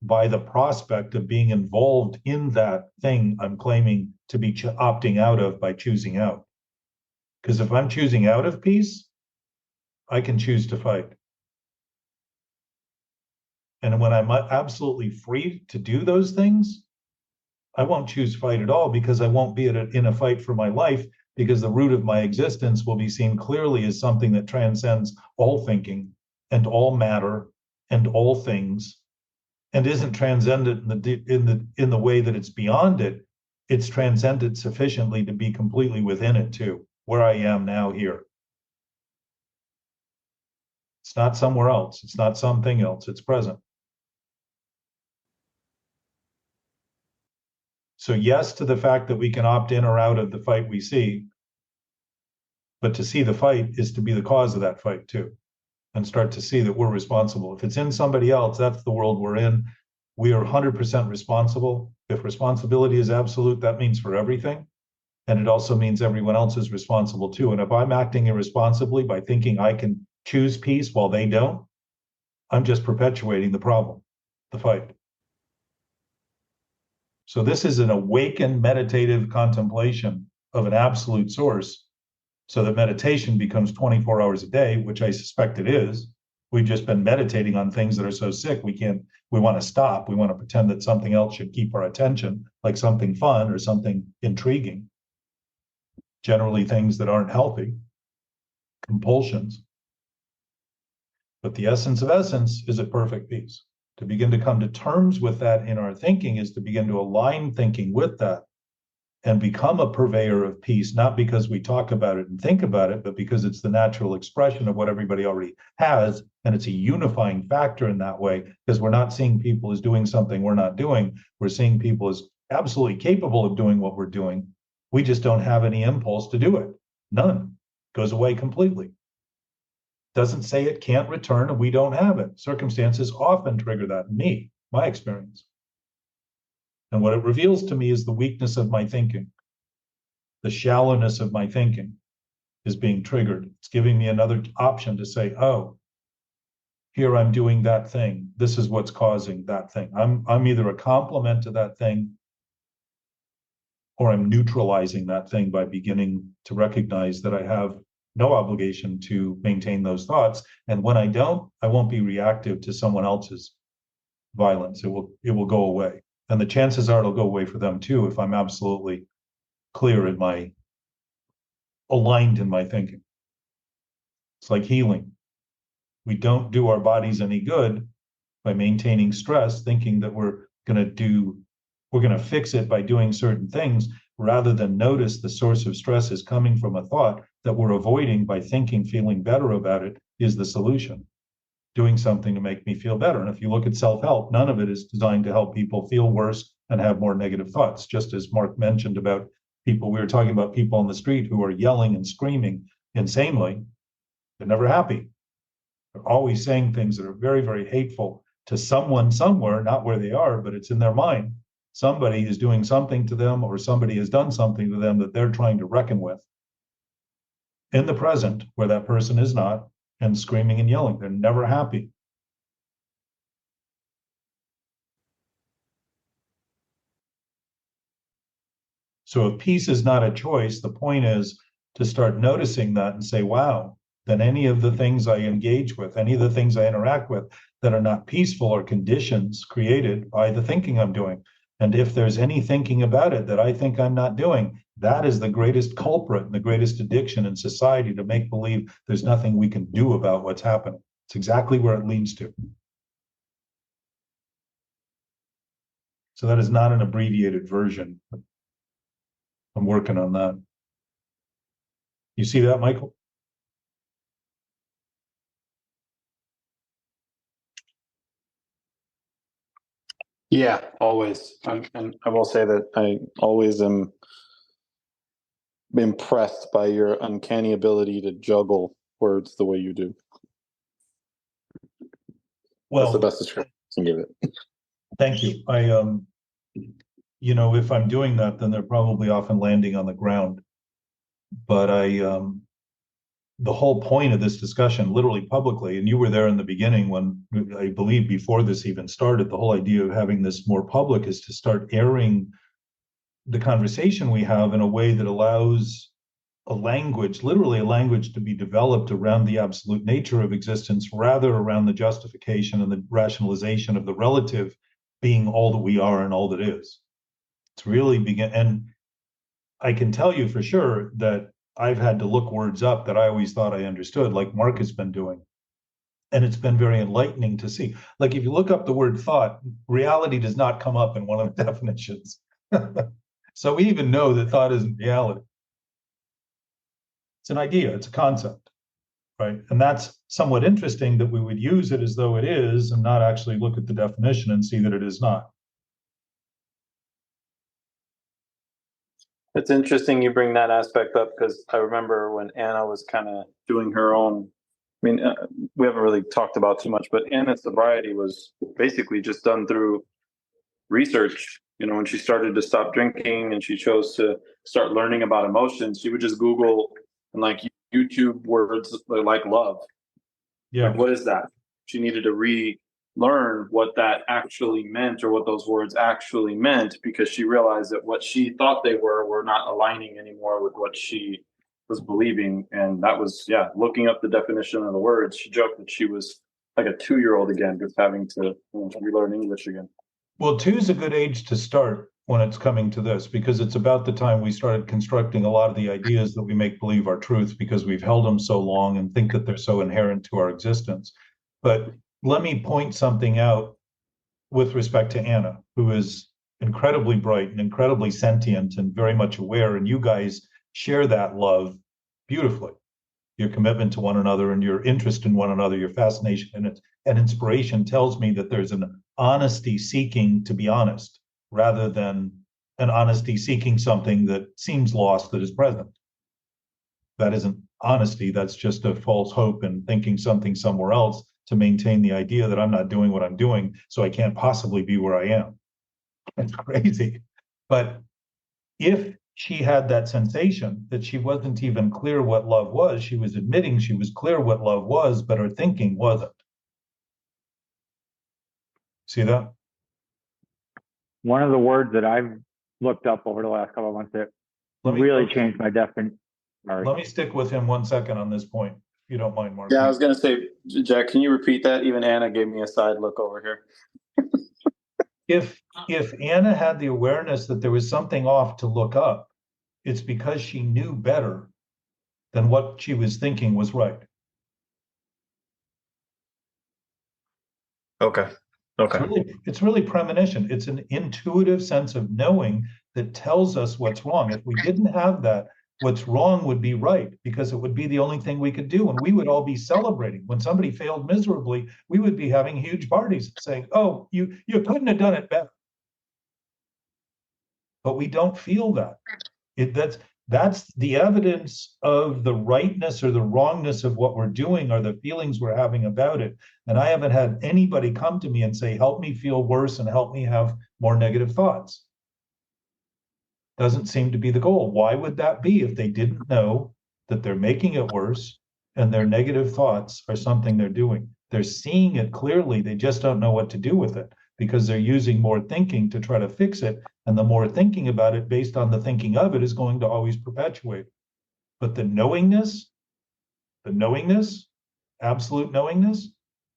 by the prospect of being involved in that thing I'm claiming to be opting out of by choosing out. Because if I'm choosing out of peace, I can choose to fight. And when I'm absolutely free to do those things, I won't choose fight at all, because I won't be in a fight for my life, because the root of my existence will be seen clearly as something that transcends all thinking and all matter and all things, and isn't transcendent in the way that it's beyond it. It's transcendent sufficiently to be completely within it too, where I am now here. It's not somewhere else. It's not something else. It's present. So yes to the fact that we can opt in or out of the fight we see, but to see the fight is to be the cause of that fight too, and start to see that we're responsible. If it's in somebody else, that's the world we're in. We are 100% responsible. If responsibility is absolute, that means for everything. And it also means everyone else is responsible too. And if I'm acting irresponsibly by thinking I can choose peace while they don't, I'm just perpetuating the problem, the fight. So this is an awakened meditative contemplation of an absolute source, so that meditation becomes 24 hours a day, which I suspect it is. We've just been meditating on things that are so sick, we want to stop. We want to pretend that something else should keep our attention, like something fun or something intriguing. Generally things that aren't healthy, compulsions. But the essence of essence is at perfect peace. To begin to come to terms with that in our thinking is to begin to align thinking with that and become a purveyor of peace, not because we talk about it and think about it, but because it's the natural expression of what everybody already has. And it's a unifying factor in that way, because we're not seeing people as doing something we're not doing. We're seeing people as absolutely capable of doing what we're doing. We just don't have any impulse to do it. None. Goes away completely. Doesn't say it can't return and we don't have it. Circumstances often trigger that in me, my experience. And what it reveals to me is the weakness of my thinking. The shallowness of my thinking is being triggered. It's giving me another option to say, oh, here I'm doing that thing. This is what's causing that thing. I'm either a complement to that thing, or I'm neutralizing that thing by beginning to recognize that I have no obligation to maintain those thoughts. And when I don't, I won't be reactive to someone else's violence. It will go away. And the chances are it'll go away for them too, if I'm absolutely clear in my, aligned in my thinking. It's like healing. We don't do our bodies any good by maintaining stress, thinking that we're going to fix it by doing certain things, rather than notice the source of stress is coming from a thought that we're avoiding by thinking feeling better about it is the solution. Doing something to make me feel better. And if you look at self-help, none of it is designed to help people feel worse and have more negative thoughts. Just as Mark mentioned about people, we were talking about people on the street who are yelling and screaming insanely. They're never happy. They're always saying things that are very, very hateful to someone somewhere, not where they are, but it's in their mind. Somebody is doing something to them, or somebody has done something to them that they're trying to reckon with in the present, where that person is not, and screaming and yelling. They're never happy. So if peace is not a choice, the point is to start noticing that and say, wow, then any of the things I engage with, any of the things I interact with that are not peaceful are conditions created by the thinking I'm doing. And if there's any thinking about it that I think I'm not doing, that is the greatest culprit and the greatest addiction in society, to make believe there's nothing we can do about what's happening. It's exactly where it leads to. So that is not an abbreviated version. I'm working on that. You see that, Michael? Yeah, always. And I will say that I always am impressed by your uncanny ability to juggle words the way you do. Well, that's the best description I can give it. Thank you. If I'm doing that, then they're probably often landing on the ground. But the whole point of this discussion, literally publicly, and you were there in the beginning when I believe before this even started, the whole idea of having this more public is to start airing the conversation we have in a way that allows a language, literally a language, to be developed around the absolute nature of existence rather around the justification and the rationalization of the relative being all that we are and all that is. It's really and I can tell you for sure that I've had to look words up that I always thought I understood, like Mark has been doing. And it's been very enlightening to see. Like if you look up the word thought, reality does not come up in one of the definitions. So we even know that thought isn't reality. It's an idea, it's a concept, right? And that's somewhat interesting that we would use it as though it is and not actually look at the definition and see that it is not. It's interesting you bring that aspect up because I remember when Anna was kind of doing her own. I mean, we haven't really talked about too much, but Anna's sobriety was basically just done through research. You know, when she started to stop drinking and she chose to start learning about emotions, she would just Google and like YouTube words like love. Yeah. Like, what is that? She needed to relearn what that actually meant or what those words actually meant because she realized that what she thought they were not aligning anymore with what she was believing. And that was, looking up the definition of the words. She joked that she was like a 2-year-old again, just having to relearn English again. Well, 2 is a good age to start when it's coming to this, because it's about the time we started constructing a lot of the ideas that we make believe are truths because we've held them so long and think that they're so inherent to our existence. But let me point something out with respect to Anna, who is incredibly bright and incredibly sentient and very much aware. And you guys share that love beautifully. Your commitment to one another and your interest in one another, your fascination in it, and inspiration tells me that there's an honesty seeking to be honest rather than an honesty seeking something that seems lost that is present. That isn't honesty. That's just a false hope and thinking something somewhere else to maintain the idea that I'm not doing what I'm doing, so I can't possibly be where I am. It's crazy. But if she had that sensation that she wasn't even clear what love was, she was admitting she was clear what love was, but her thinking wasn't. See that? One of the words that I've looked up over the last couple of months that really changed my definition. Let me stick with him 1 second on this point, if you don't mind, Mark. Yeah, I was going to say, Jack, can you repeat that? Even Anna gave me a side look over here. If Anna had the awareness that there was something off to look up, it's because she knew better than what she was thinking was right. Okay. It's really premonition. It's an intuitive sense of knowing that tells us what's wrong. If we didn't have that, what's wrong would be right, because it would be the only thing we could do. And we would all be celebrating. When somebody failed miserably, we would be having huge parties saying, oh, you couldn't have done it better. But we don't feel that. That's the evidence of the rightness or the wrongness of what we're doing or the feelings we're having about it. And I haven't had anybody come to me and say, help me feel worse and help me have more negative thoughts. Doesn't seem to be the goal. Why would that be if they didn't know that they're making it worse and their negative thoughts are something they're doing? They're seeing it clearly. They just don't know what to do with it because they're using more thinking to try to fix it. And the more thinking about it based on the thinking of it is going to always perpetuate. But the knowingness, absolute knowingness,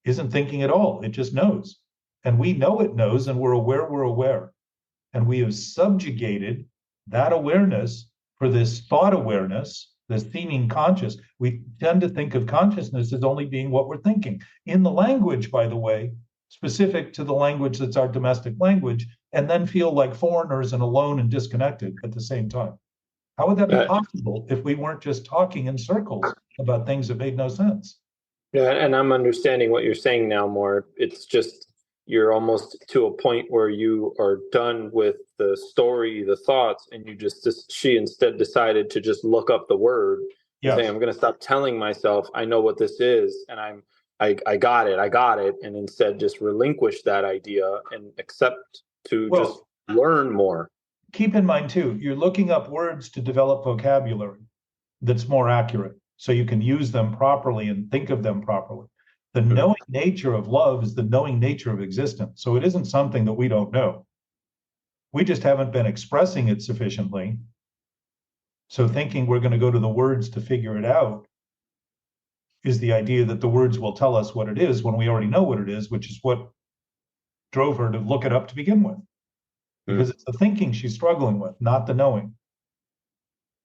isn't thinking at all. It just knows. And we know it knows, and we're aware. And we have subjugated that awareness for this thought awareness, this seeming conscious. We tend to think of consciousness as only being what we're thinking. In the language, by the way, specific to the language that's our domestic language, and then feel like foreigners and alone and disconnected at the same time. How would that be possible if we weren't just talking in circles about things that made no sense? Yeah, and I'm understanding what you're saying now more. It's just you're almost to a point where you are done with the story, the thoughts, and she instead decided to just look up the word and say, I'm going to stop telling myself I know what this is, and I got it, and instead just relinquish that idea and accept to just learn more. Keep in mind too, you're looking up words to develop vocabulary that's more accurate. so you can use them properly and think of them properly. The knowing nature of love is the knowing nature of existence. So it isn't something that we don't know. We just haven't been expressing it sufficiently. So thinking we're going to go to the words to figure it out is the idea that the words will tell us what it is when we already know what it is, which is what drove her to look it up to begin with. Because it's the thinking she's struggling with, not the knowing.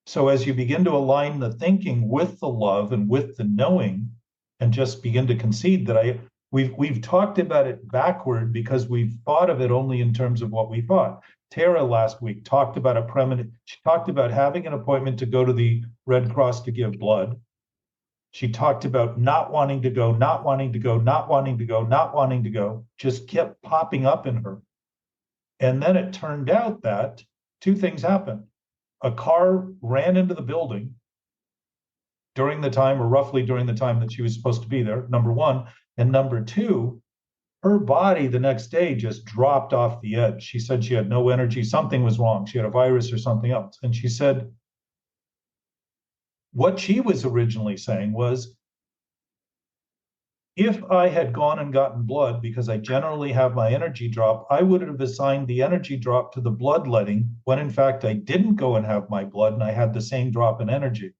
So as you begin to align the thinking with the love and with the knowing, and just begin to concede that we've talked about it backward because we've thought of it only in terms of what we thought. Tara last week talked about she talked about having an appointment to go to the Red Cross to give blood. She talked about not wanting to go, not wanting to go, not wanting to go, not wanting to go, just kept popping up in her. And then it turned out that two things happened. A car ran into the building during the time, or roughly during the time that she was supposed to be there, number one. And number two, her body the next day just dropped off the edge. She said she had no energy. Something was wrong. She had a virus or something else. And she said, what she was originally saying was, if I had gone and gotten blood, because I generally have my energy drop, I would have assigned the energy drop to the bloodletting when in fact I didn't go and have my blood and I had the same drop in energy.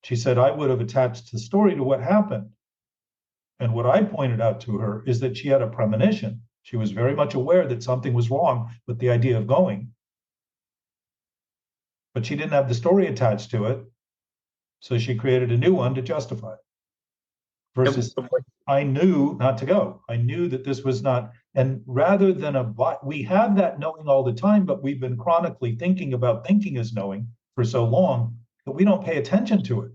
She said, I would have attached the story to what happened. And what I pointed out to her is that she had a premonition. She was very much aware that something was wrong with the idea of going, but she didn't have the story attached to it. So she created a new one to justify it. Versus, I knew not to go. I knew that this was not, and rather than we have that knowing all the time, but we've been chronically thinking about thinking as knowing for so long that we don't pay attention to it.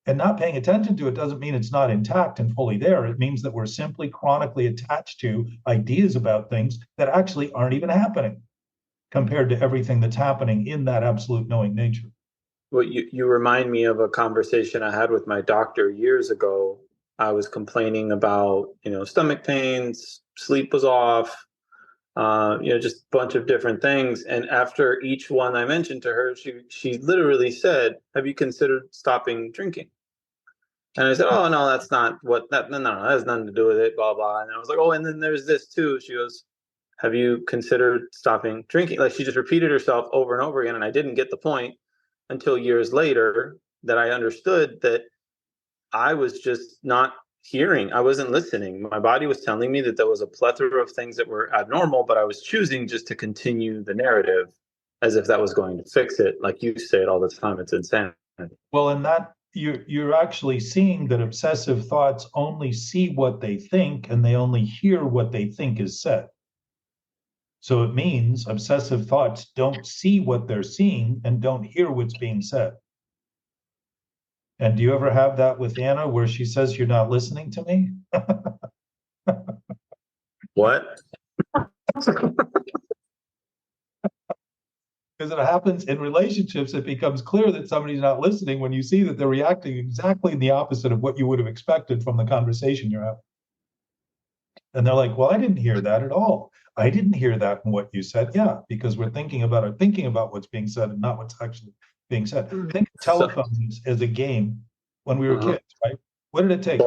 And not paying attention to it doesn't mean it's not intact and fully there. It means that we're simply chronically attached to ideas about things that actually aren't even happening compared to everything that's happening in that absolute knowing nature. Well, you remind me of a conversation I had with my doctor years ago. I was complaining about, stomach pains, sleep was off, just a bunch of different things. And after each one I mentioned to her, she literally said, have you considered stopping drinking? And I said, oh, no, that's not what that, no, that has nothing to do with it, blah, blah. And I was like, oh, and then there's this too. She goes, have you considered stopping drinking? Like she just repeated herself over and over again. And I didn't get the point until years later that I understood that I was just not hearing. I wasn't listening. My body was telling me that there was a plethora of things that were abnormal, but I was choosing just to continue the narrative as if that was going to fix it. Like you say it all the time, it's insanity. Well, and that you're actually seeing that obsessive thoughts only see what they think and they only hear what they think is said. So it means obsessive thoughts don't see what they're seeing and don't hear what's being said. And do you ever have that with Anna where she says, you're not listening to me? What? Because it happens in relationships, it becomes clear that somebody's not listening when you see that they're reacting exactly the opposite of what you would have expected from the conversation you're having. And they're like, well, I didn't hear that at all. I didn't hear that in what you said. Yeah, because we're thinking about what's being said and not what's actually being said. Think of telephones as a game when we were kids, right? What did it take?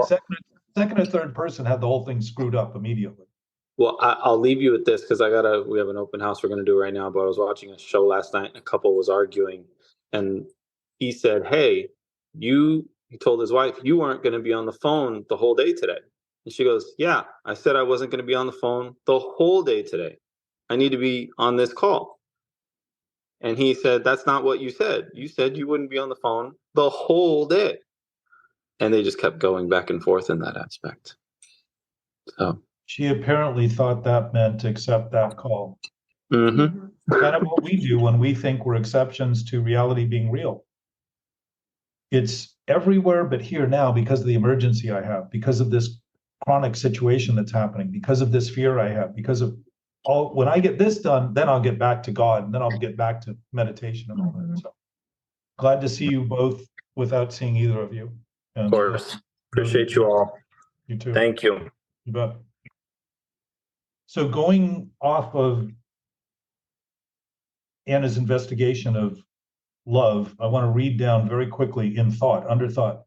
Second or third person had the whole thing screwed up immediately. Well, I'll leave you with this because we have an open house we're going to do right now, but I was watching a show last night and a couple was arguing and he said, hey, he told his wife, you weren't going to be on the phone the whole day today. And she goes, yeah, I said I wasn't going to be on the phone the whole day today. I need to be on this call. And he said, that's not what you said. You said you wouldn't be on the phone the whole day. And they just kept going back and forth in that aspect. So she apparently thought that meant accept that call. Mm-hmm. Kind of what we do when we think we're exceptions to reality being real. It's everywhere but here now because of the emergency I have, because of this chronic situation that's happening, because of this fear I have, because of when I get this done, then I'll get back to God, and then I'll get back to meditation and all that. So glad to see you both without seeing either of you. And, of course. Appreciate you all. You too. Thank you. You bet. So going off of Anna's investigation of love, I want to read down very quickly in thought, under thought.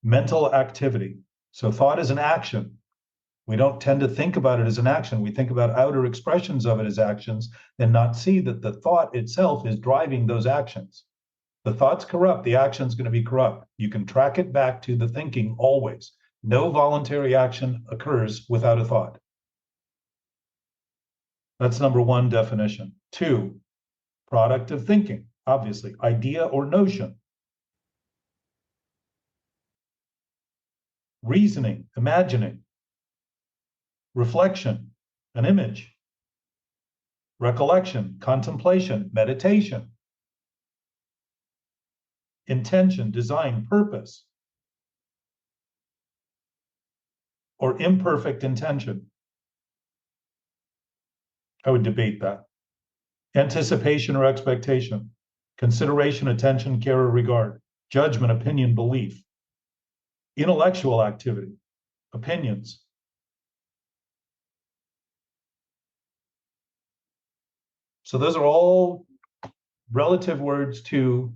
mental activity. So thought is an action. We don't tend to think about it as an action. We think about outer expressions of it as actions and not see that the thought itself is driving those actions. The thought's corrupt, the action's going to be corrupt. You can track it back to the thinking always. No voluntary action occurs without a thought. That's number one definition. Two, product of thinking, obviously, idea or notion. Reasoning, imagining. Reflection, an image. Recollection, contemplation, meditation. Intention, design, purpose. Or imperfect intention. I would debate that. Anticipation or expectation. Consideration, attention, care, or regard. Judgment, opinion, belief. Intellectual activity. Opinions. So those are all relative words to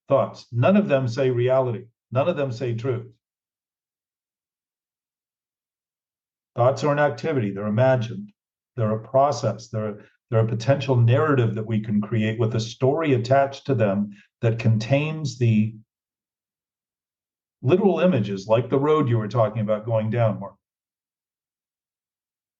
thoughts. None of them say reality. None of them say truth. Thoughts are an activity. They're imagined. They're a process. They're a potential narrative that we can create with a story attached to them that contains the literal images, like the road you were talking about going down, Mark.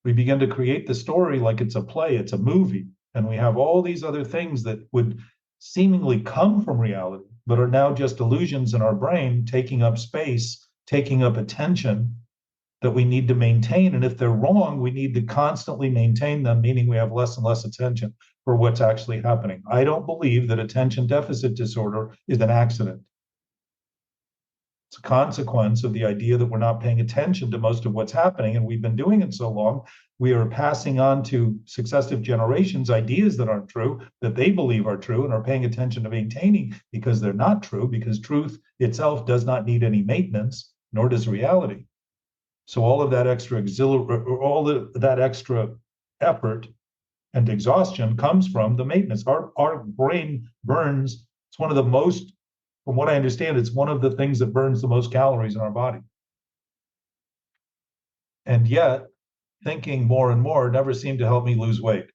We begin to create the story like it's a play, it's a movie, and we have all these other things that would seemingly come from reality, but are now just illusions in our brain, taking up space, taking up attention that we need to maintain. And if they're wrong, we need to constantly maintain them, meaning we have less and less attention for what's actually happening. I don't believe that attention deficit disorder is an accident. It's a consequence of the idea that we're not paying attention to most of what's happening, and we've been doing it so long, we are passing on to successive generations ideas that aren't true, that they believe are true, and are paying attention to maintaining because they're not true, because truth itself does not need any maintenance, nor does reality. So all of that extra that extra effort and exhaustion comes from the maintenance. Our brain burns. It's one of the most, from what I understand, it's one of the things that burns the most calories in our body. And yet, thinking more and more never seemed to help me lose weight.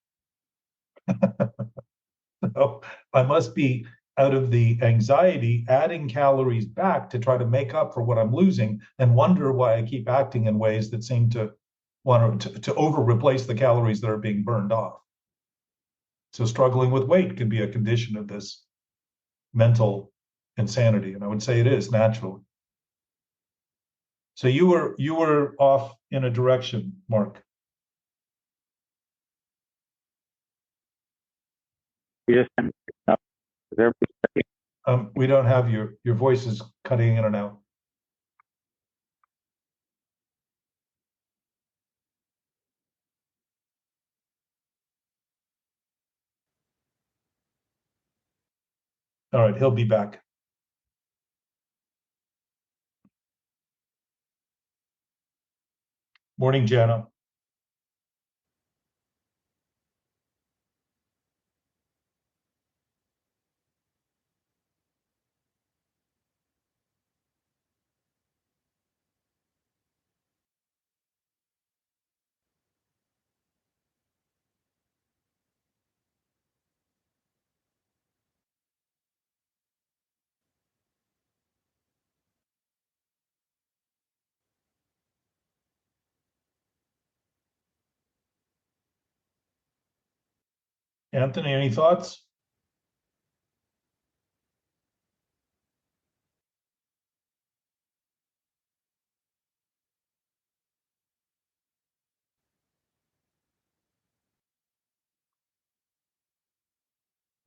So I must be, out of the anxiety, adding calories back to try to make up for what I'm losing, and wonder why I keep acting in ways that seem to want to over replace the calories that are being burned off. So struggling with weight can be a condition of this mental insanity, and I would say it is naturally. So you were off in a direction, Mark. You just We don't have your voice is cutting in and out. All right, he'll be back. Morning, Jana. Anthony, any thoughts?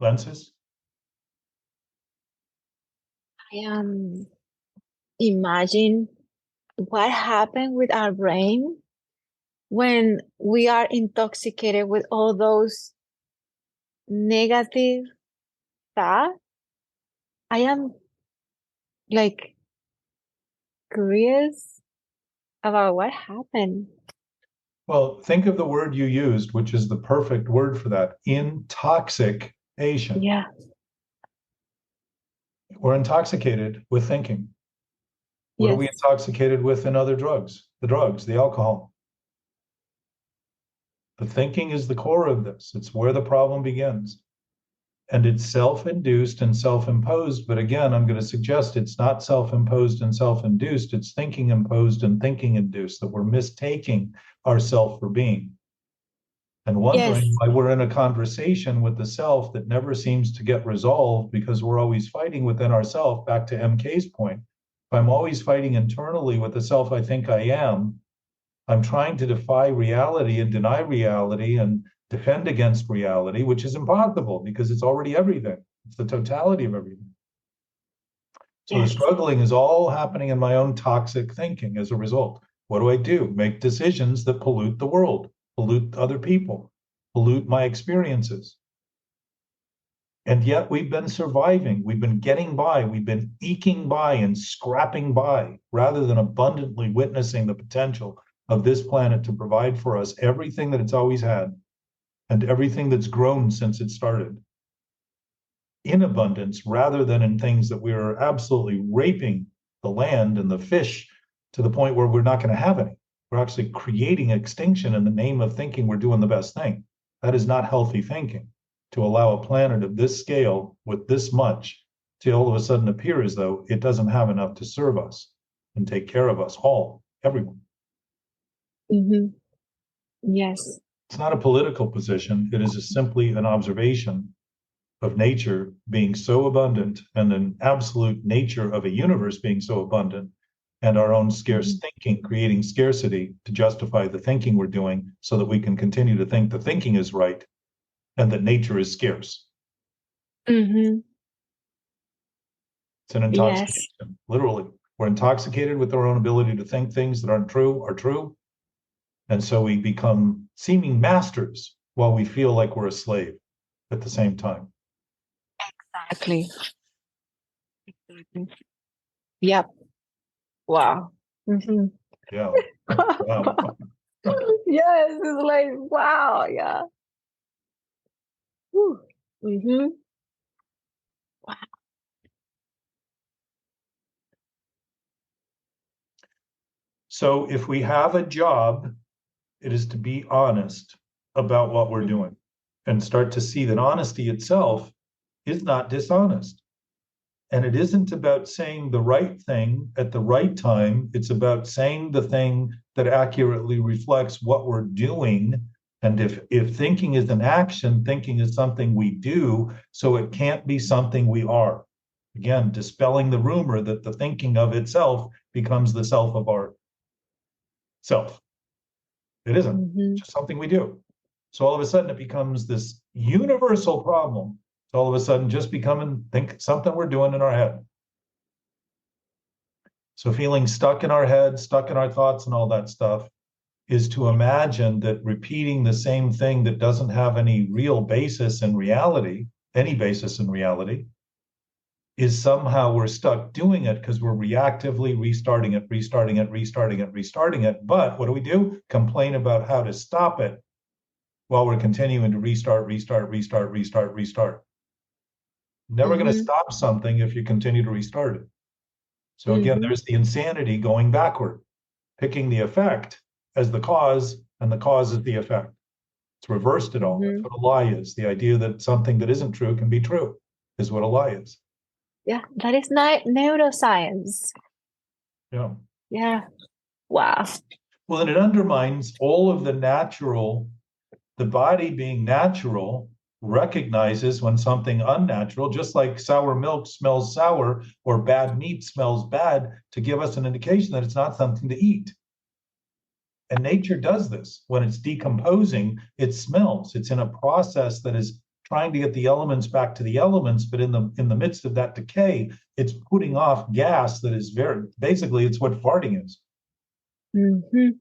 Lenses? I imagine what happened with our brain when we are intoxicated with all those negative thoughts. I am like curious about what happened. Well, think of the word you used, which is the perfect word for that: intoxication. Yeah. We're intoxicated with thinking. What are we Yes. intoxicated with in other drugs? The drugs, the alcohol. The thinking is the core of this. It's where the problem begins. And it's self-induced and self-imposed. But again, I'm going to suggest it's not self-imposed and self-induced. It's thinking imposed and thinking induced, that we're mistaking ourself for being. And wondering Yes. why we're in a conversation with the self that never seems to get resolved, because we're always fighting within ourselves. Back to MK's point, if I'm always fighting internally with the self I think I am, I'm trying to defy reality and deny reality and defend against reality, which is impossible because it's already everything. It's the totality of everything. So the Yes. struggling is all happening in my own toxic thinking as a result. What do? Make decisions that pollute the world, pollute other people, pollute my experiences. And yet we've been surviving, we've been getting by, we've been eking by and scrapping by, rather than abundantly witnessing the potential of this planet to provide for us everything that it's always had and everything that's grown since it started in abundance, rather than in things that we are absolutely raping the land and the fish to the point where we're not going to have any. We're actually creating extinction in the name of thinking we're doing the best thing. That is not healthy thinking, to allow a planet of this scale with this much to all of a sudden appear as though it doesn't have enough to serve us and take care of us all, everyone. Mm-hmm. Yes. It's not a political position. It is simply an observation of nature being so abundant, and an absolute nature of a universe being so abundant, and our own scarce thinking creating scarcity to justify the thinking we're doing, so that we can continue to think the thinking is right and that nature is scarce. Mm-hmm. It's an intoxication, literally. We're intoxicated with our own ability to think things that aren't true are true. And so we become seeming masters while we feel like we're a slave at the same time. Exactly. Yep. Wow. Mm-hmm. Yeah. Wow. Yes, it's like, wow, yeah. Mm-hmm. Wow. So if we have a job, it is to be honest about what we're doing and start to see that honesty itself is not dishonest. And it isn't about saying the right thing at the right time. It's about saying the thing that accurately reflects what we're doing. And if thinking is an action, thinking is something we do, so it can't be something we are. Again, dispelling the rumor that the thinking of itself becomes the self of our self. It isn't. It's just something we do. So all of a sudden it becomes this universal problem. So all of a sudden just think something we're doing in our head. So feeling stuck in our head, stuck in our thoughts and all that stuff is to imagine that repeating the same thing that doesn't have any real basis in reality, is somehow we're stuck doing it because we're reactively restarting it. But what do? Complain about how to stop it while we're continuing to restart. Never going to stop something if you continue to restart it. So again, there's the insanity going backward, picking the effect as the cause, and the cause is the effect. It's reversed it all. That's what a lie is. The idea that something that isn't true can be true is what a lie is. Yeah, that is neuroscience. Yeah. Yeah. Wow. Well, and it undermines all of the natural, the body being natural recognizes when something unnatural, just like sour milk smells sour or bad meat smells bad, to give us an indication that it's not something to eat. And nature does this. When it's decomposing, it smells. It's in a process that is trying to get the elements back to the elements, but in the midst of that decay, it's putting off gas that is basically it's what farting is.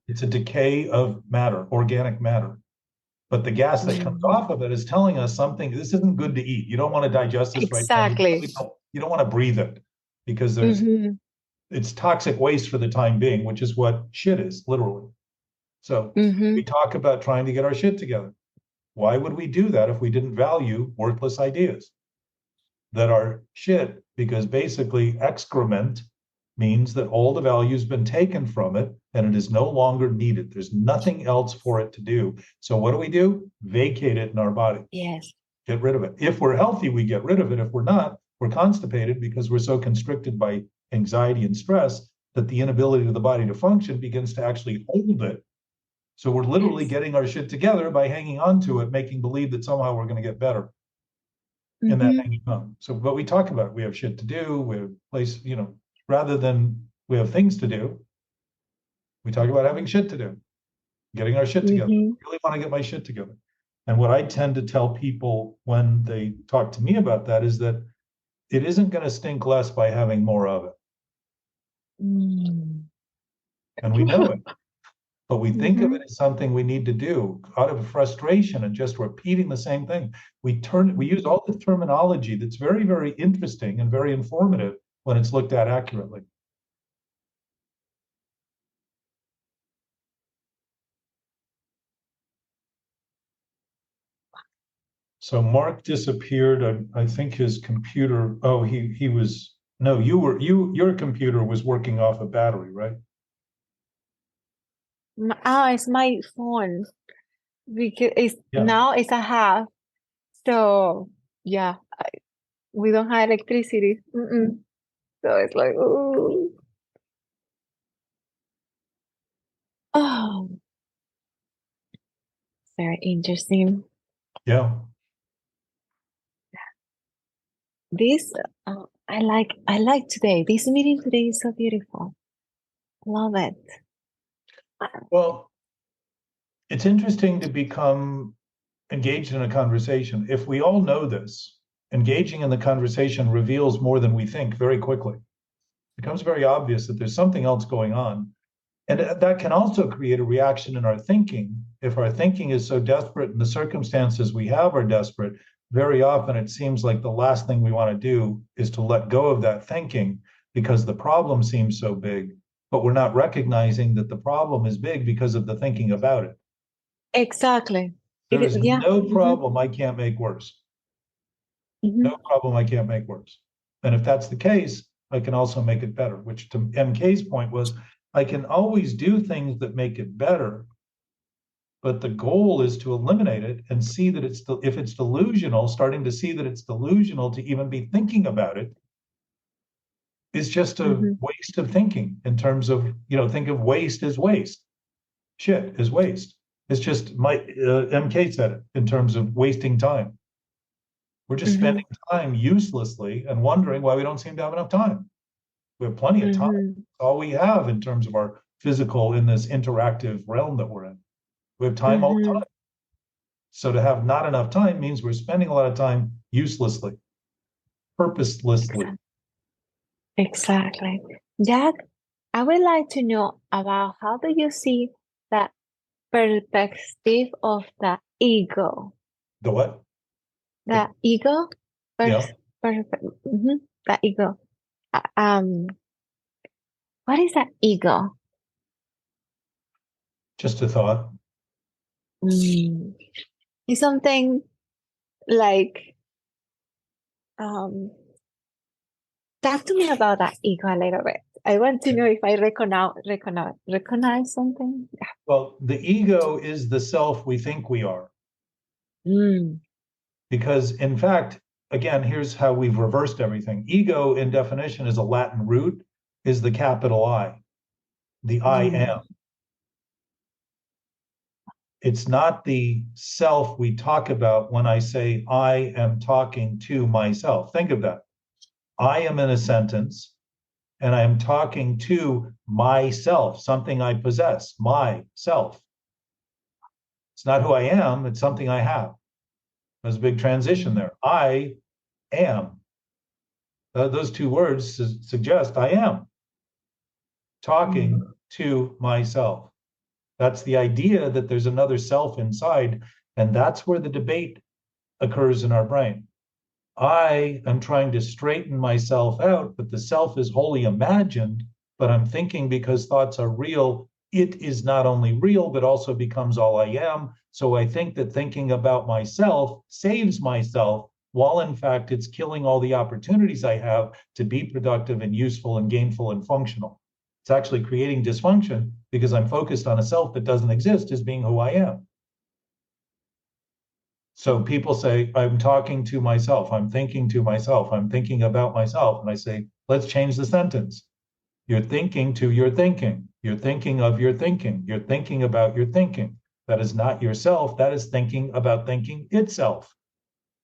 It's a decay of matter, organic matter. But the gas that comes off of it is telling us something. This isn't good to eat. You don't want to digest this right now. You don't want to breathe it because it's toxic waste for the time being, which is what shit is, literally. So we talk about trying to get our shit together. Why would we do that if we didn't value worthless ideas that are shit? Because basically excrement means that all the value has been taken from it and it is no longer needed. There's nothing else for it to do. So what do? Vacate it in our body. Yes. Get rid of it. If we're healthy, we get rid of it. If we're not, we're constipated because we're so constricted by anxiety and stress that the inability of the body to function begins to actually hold it. So we're literally getting our shit together by hanging on to it, making believe that somehow we're going to get better in that hanging on. So, but we talk about it. We have shit to do. We have place, rather than we have things to do, we talk about having shit to do, getting our shit together. I really want to get my shit together. And what I tend to tell people when they talk to me about that is that it isn't going to stink less by having more of it. And we know it. But we think of it as something we need to do out of frustration and just repeating the same thing. We use all the terminology that's very, very interesting and very informative when it's looked at accurately. So Mark disappeared. I think his computer. Oh, he was. No, your computer was working off a battery, right? It's my phone because now it's a half. So yeah, we don't have electricity. So it's like, ooh. Oh, very interesting. Yeah. This I like today. This meeting today is so beautiful. Love it. Well, it's interesting to become engaged in a conversation. If we all know this, engaging in the conversation reveals more than we think very quickly. It becomes very obvious that there's something else going on. And that can also create a reaction in our thinking. If our thinking is so desperate and the circumstances we have are desperate, very often it seems like the last thing we want to do is to let go of that thinking because the problem seems so big, but we're not recognizing that the problem is big because of the thinking about it. Exactly. There is no problem I can't make worse. No problem I can't make worse. And if that's the case, I can also make it better, which to MK's point was, I can always do things that make it better, but the goal is to eliminate it and see that if it's delusional, starting to see that it's delusional to even be thinking about it is just a waste of thinking in terms of, think of waste as waste. Shit is waste. It's just MK said it in terms of wasting time. We're just spending time uselessly and wondering why we don't seem to have enough time. We have plenty of time. It's all we have in terms of our physical in this interactive realm that we're in. We have time all the time. So to have not enough time means we're spending a lot of time uselessly, purposelessly. Exactly. Jack, I would like to know about how do you see that perspective of the ego? The what? The ego? Yeah. The ego. What is that ego? Just a thought. It's something like talk to me about that ego a little bit. I want to know if I recognize something. Yeah. Well, the ego is the self we think we are. Because in fact, again, here's how we've reversed everything. Ego in definition is a Latin root, is the capital I, the I am. It's not the self we talk about when I say I am talking to myself. Think of that. I am in a sentence and I am talking to myself, something I possess, myself. It's not who I am, it's something I have. There's a big transition there. I am. Those two words suggest I am talking to myself. That's the idea that there's another self inside, and that's where the debate occurs in our brain. I am trying to straighten myself out, but the self is wholly imagined, but I'm thinking because thoughts are real, it is not only real, but also becomes all I am. So I think that thinking about myself saves myself while in fact it's killing all the opportunities I have to be productive and useful and gainful and functional. It's actually creating dysfunction because I'm focused on a self that doesn't exist as being who I am. So people say, I'm talking to myself, I'm thinking to myself, I'm thinking about myself. And I say, let's change the sentence. You're thinking to your thinking. You're thinking of your thinking. You're thinking about your thinking. That is not yourself. That is thinking about thinking itself.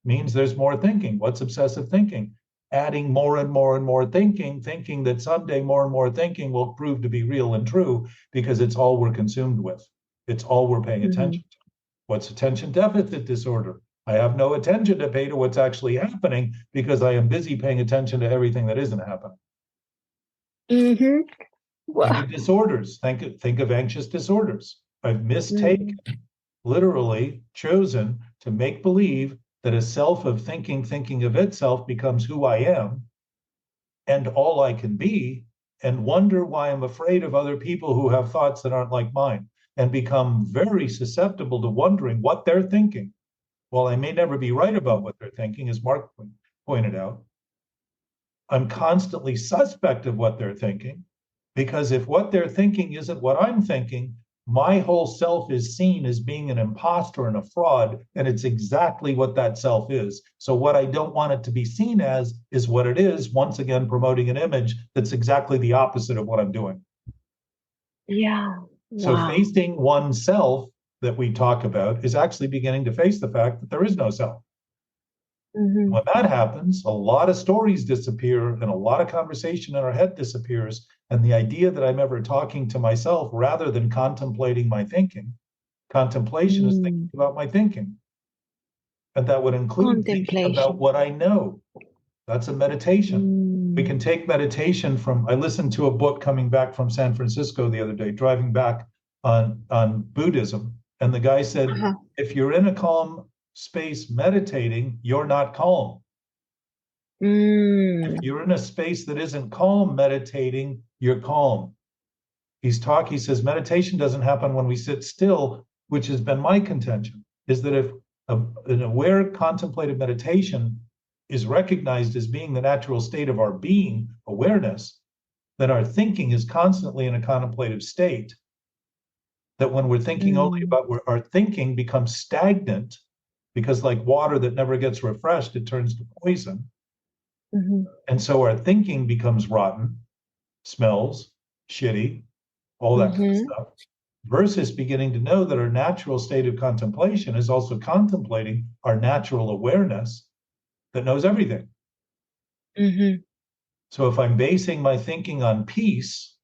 Means there's more thinking. What's obsessive thinking? Adding more and more and more thinking, thinking that someday more and more thinking will prove to be real and true because it's all we're consumed with. It's all we're paying attention to. What's attention deficit disorder? I have no attention to pay to what's actually happening because I am busy paying attention to everything that isn't happening. Think of disorders. Think of anxious disorders. I've mistaken, literally chosen to make believe that a self of thinking of itself becomes who I am and all I can be, and wonder why I'm afraid of other people who have thoughts that aren't like mine, and become very susceptible to wondering what they're thinking. While I may never be right about what they're thinking, as Mark pointed out, I'm constantly suspect of what they're thinking, because if what they're thinking isn't what I'm thinking, my whole self is seen as being an imposter and a fraud, and it's exactly what that self is. So what I don't want it to be seen as is what it is, once again promoting an image that's exactly the opposite of what I'm doing. Yeah. So facing oneself that we talk about is actually beginning to face the fact that there is no self. When that happens, a lot of stories disappear and a lot of conversation in our head disappears. And the idea that I'm ever talking to myself rather than contemplating my thinking, contemplation is thinking about my thinking. And that would include thinking about what I know. That's a meditation. We can take meditation from, I listened to a book coming back from San Francisco the other day, driving back on Buddhism. And the guy said, if you're in a calm space meditating, you're not calm. If you're in a space that isn't calm meditating, you're calm. He says meditation doesn't happen when we sit still, which has been my contention, is that if an aware contemplative meditation is recognized as being the natural state of our being, awareness, then our thinking is constantly in a contemplative state. That when we're thinking only about our thinking becomes stagnant, because like water that never gets refreshed, it turns to poison. And so our thinking becomes rotten, smells shitty, all that kind of stuff, versus beginning to know that our natural state of contemplation is also contemplating our natural awareness that knows everything. So if I'm basing my thinking on peace,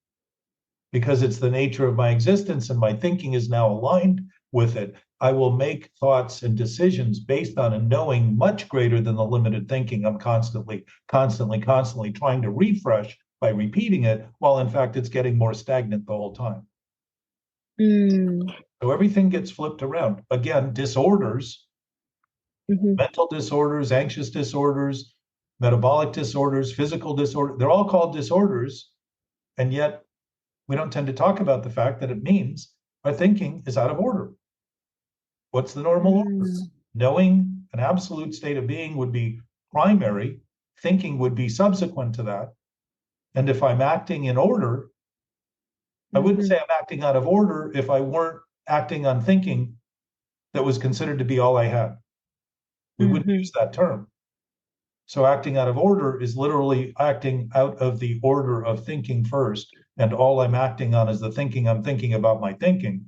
because it's the nature of my existence and my thinking is now aligned with it, I will make thoughts and decisions based on a knowing much greater than the limited thinking I'm constantly trying to refresh by repeating it, while in fact it's getting more stagnant the whole time. So everything gets flipped around. Again, disorders, mental disorders, anxious disorders, metabolic disorders, physical disorders, they're all called disorders. And yet we don't tend to talk about the fact that it means our thinking is out of order. What's the normal order? Knowing an absolute state of being would be primary, thinking would be subsequent to that. And if I'm acting in order, I wouldn't say I'm acting out of order if I weren't acting on thinking that was considered to be all I had. We wouldn't use that term. So acting out of order is literally acting out of the order of thinking first, and all I'm acting on is the thinking I'm thinking about my thinking,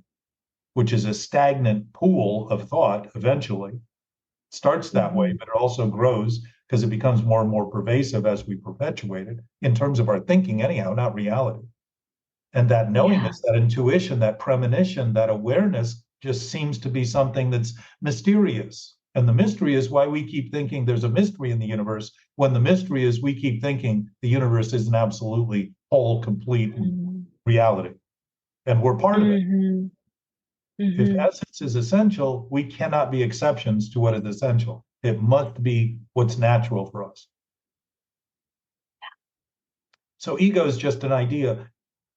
which is a stagnant pool of thought eventually. It starts that way, but it also grows because it becomes more and more pervasive as we perpetuate it, in terms of our thinking anyhow, not reality. And that knowingness, that intuition, that premonition, that awareness just seems to be something that's mysterious. And the mystery is why we keep thinking there's a mystery in the universe, when the mystery is we keep thinking the universe is an absolutely whole, complete reality. And we're part of it. If essence is essential, we cannot be exceptions to what is essential. It must be what's natural for us. So ego is just an idea.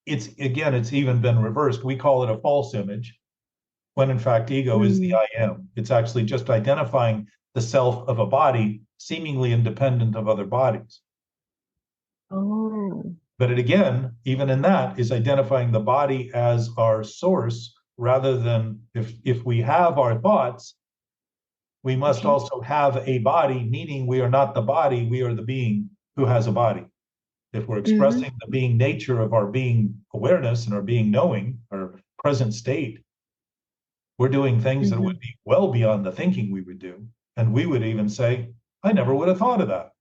It's even been reversed. We call it a false image, when in fact ego is the I am. It's actually just identifying the self of a body seemingly independent of other bodies. Oh. But it, again, even in that, is identifying the body as our source, rather than if we have our thoughts, we must also have a body, meaning we are not the body, we are the being who has a body. If we're expressing the being nature of our being awareness and our being knowing, our present state, we're doing things that would be well beyond the thinking we would do. And we would even say, I never would have thought of that.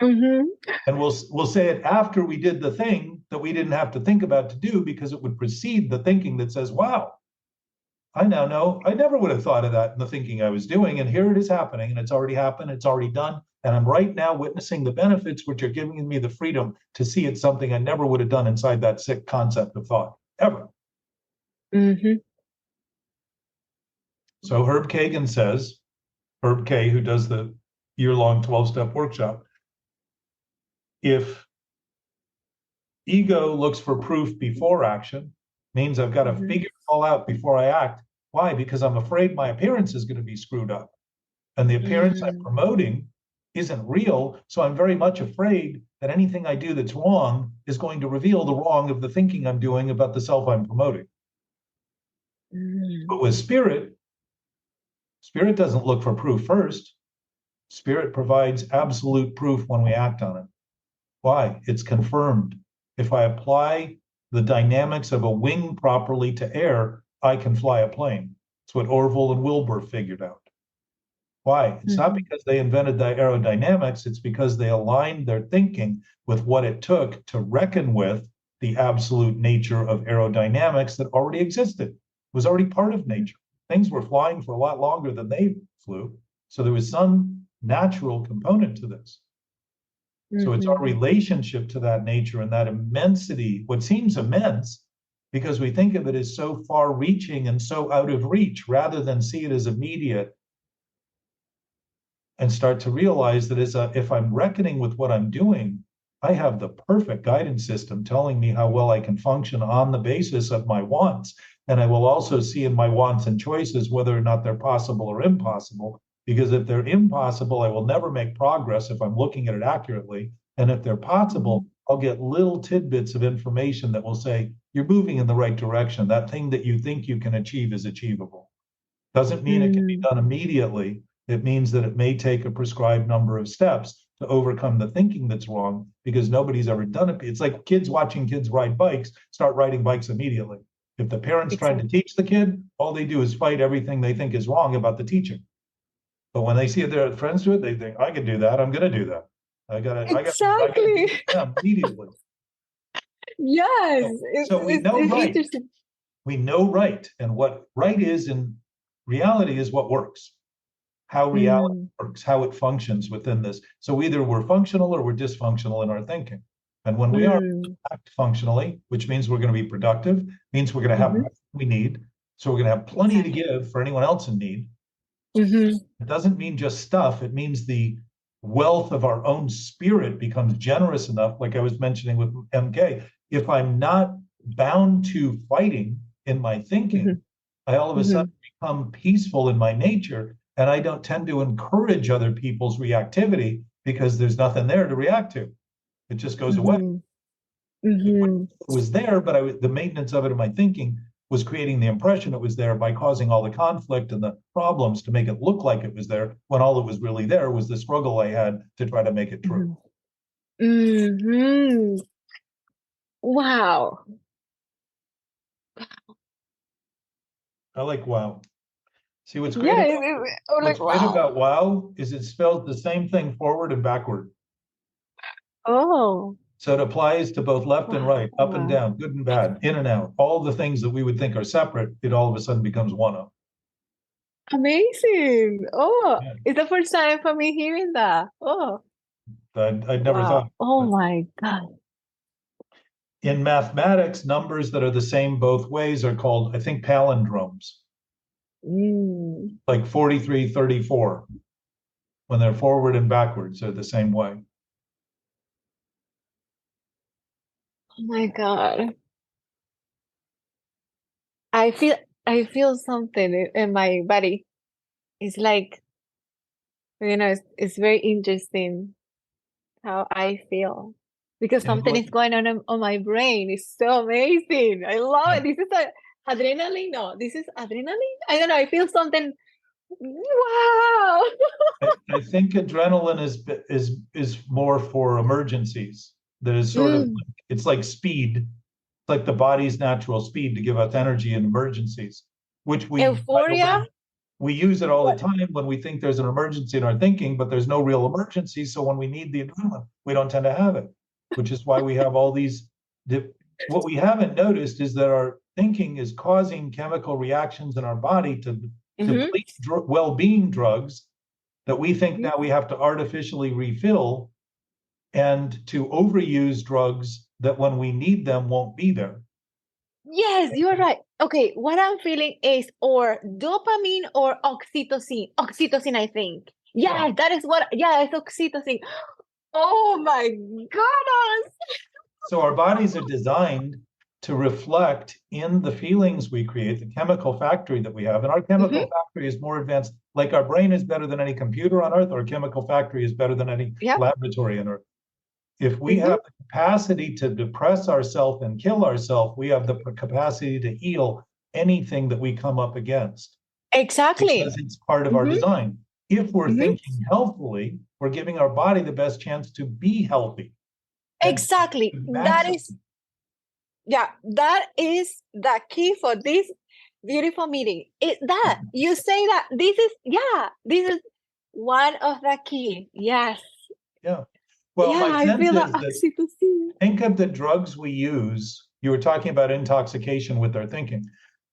And we'll say it after we did the thing that we didn't have to think about to do, because it would precede the thinking that says, wow, I now know I never would have thought of that in the thinking I was doing. And here it is happening, and it's already happened, it's already done. And I'm right now witnessing the benefits, which are giving me the freedom to see it's something I never would have done inside that sick concept of thought, ever. So Herb Kagan says, Herb K, who does the year-long 12-step workshop, if ego looks for proof before action, means I've got to figure it all out before I act. Why? Because I'm afraid my appearance is going to be screwed up. And the appearance I'm promoting isn't real. So I'm very much afraid that anything I do that's wrong is going to reveal the wrong of the thinking I'm doing about the self I'm promoting. But with spirit doesn't look for proof first. Spirit provides absolute proof when we act on it. Why? It's confirmed. If I apply the dynamics of a wing properly to air, I can fly a plane. It's what Orville and Wilbur figured out. Why? It's not because they invented the aerodynamics, it's because they aligned their thinking with what it took to reckon with the absolute nature of aerodynamics that already existed. It was already part of nature. Things were flying for a lot longer than they flew. So there was some natural component to this. So it's our relationship to that nature and that immensity, what seems immense, because we think of it as so far reaching and so out of reach, rather than see it as immediate and start to realize that if I'm reckoning with what I'm doing, I have the perfect guidance system telling me how well I can function on the basis of my wants. And I will also see in my wants and choices whether or not they're possible or impossible. Because if they're impossible, I will never make progress if I'm looking at it accurately. And if they're possible, I'll get little tidbits of information that will say, you're moving in the right direction. That thing that you think you can achieve is achievable. Doesn't mean it can be done immediately. It means that it may take a prescribed number of steps to overcome the thinking that's wrong, because nobody's ever done it. It's like kids watching kids ride bikes, start riding bikes immediately. If the parent's trying to teach the kid, all they do is fight everything they think is wrong about the teaching. But when they see their friends do it, they think, I can do that. I'm going to do that. I got to immediately. Yes. So we know right. We know right. And what right is in reality is what works. How reality works, how it functions within this. So either we're functional or we're dysfunctional in our thinking. And when we are act functionally, which means we're going to be productive, means we're going to have what we need. So we're going to have plenty to give for anyone else in need. It doesn't mean just stuff. It means the wealth of our own spirit becomes generous enough, like I was mentioning with MK. If I'm not bound to fighting in my thinking, I all of a sudden become peaceful in my nature, and I don't tend to encourage other people's reactivity because there's nothing there to react to. It just goes away. It was there, but the maintenance of it in my thinking was creating the impression it was there by causing all the conflict and the problems to make it look like it was there, when all that was really there was the struggle I had to try to make it true. Wow. I like wow. See, what's great about wow is it spells the same thing forward and backward. Oh. So it applies to both left and right, up and down, good and bad, in and out. All the things that we would think are separate, it all of a sudden becomes one of. Amazing. Oh, yeah. It's the first time for me hearing that. Oh. I'd never thought. Oh my God. In mathematics, numbers that are the same both ways are called, I think, palindromes. Like 43, 34. When they're forward and backwards, they're the same way. Oh my God. I feel something in my body. It's like it's very interesting how I feel because something is going on my brain. It's so amazing. I love it. This is adrenaline. No, this is adrenaline. I don't know. I feel something. Wow. I think adrenaline is more for emergencies. That is sort of, it's like speed. It's like the body's natural speed to give us energy in emergencies, which we, Euphoria. We use it all the time when we think there's an emergency in our thinking, but there's no real emergency. So when we need the adrenaline, we don't tend to have it, which is why we have all these. What we haven't noticed is that our thinking is causing chemical reactions in our body to deplete well-being drugs that we think now we have to artificially refill, and to overuse drugs that when we need them won't be there. Yes, you're right. Okay, what I'm feeling is or dopamine or oxytocin. Oxytocin, I think. Yeah, that is what. Yeah, it's oxytocin. Oh my goodness. So our bodies are designed to reflect in the feelings we create, the chemical factory that we have. And our chemical factory is more advanced. Like our brain is better than any computer on Earth, our chemical factory is better than any laboratory on Earth. If we have the capacity to depress ourselves and kill ourselves, we have the capacity to heal anything that we come up against. Exactly. Because it's part of our design. If we're thinking healthfully, we're giving our body the best chance to be healthy. Exactly. That is the key for this beautiful meeting. You say that this is one of the key. Yes. Yeah. Well, my sense is that think of the drugs we use. You were talking about intoxication with our thinking.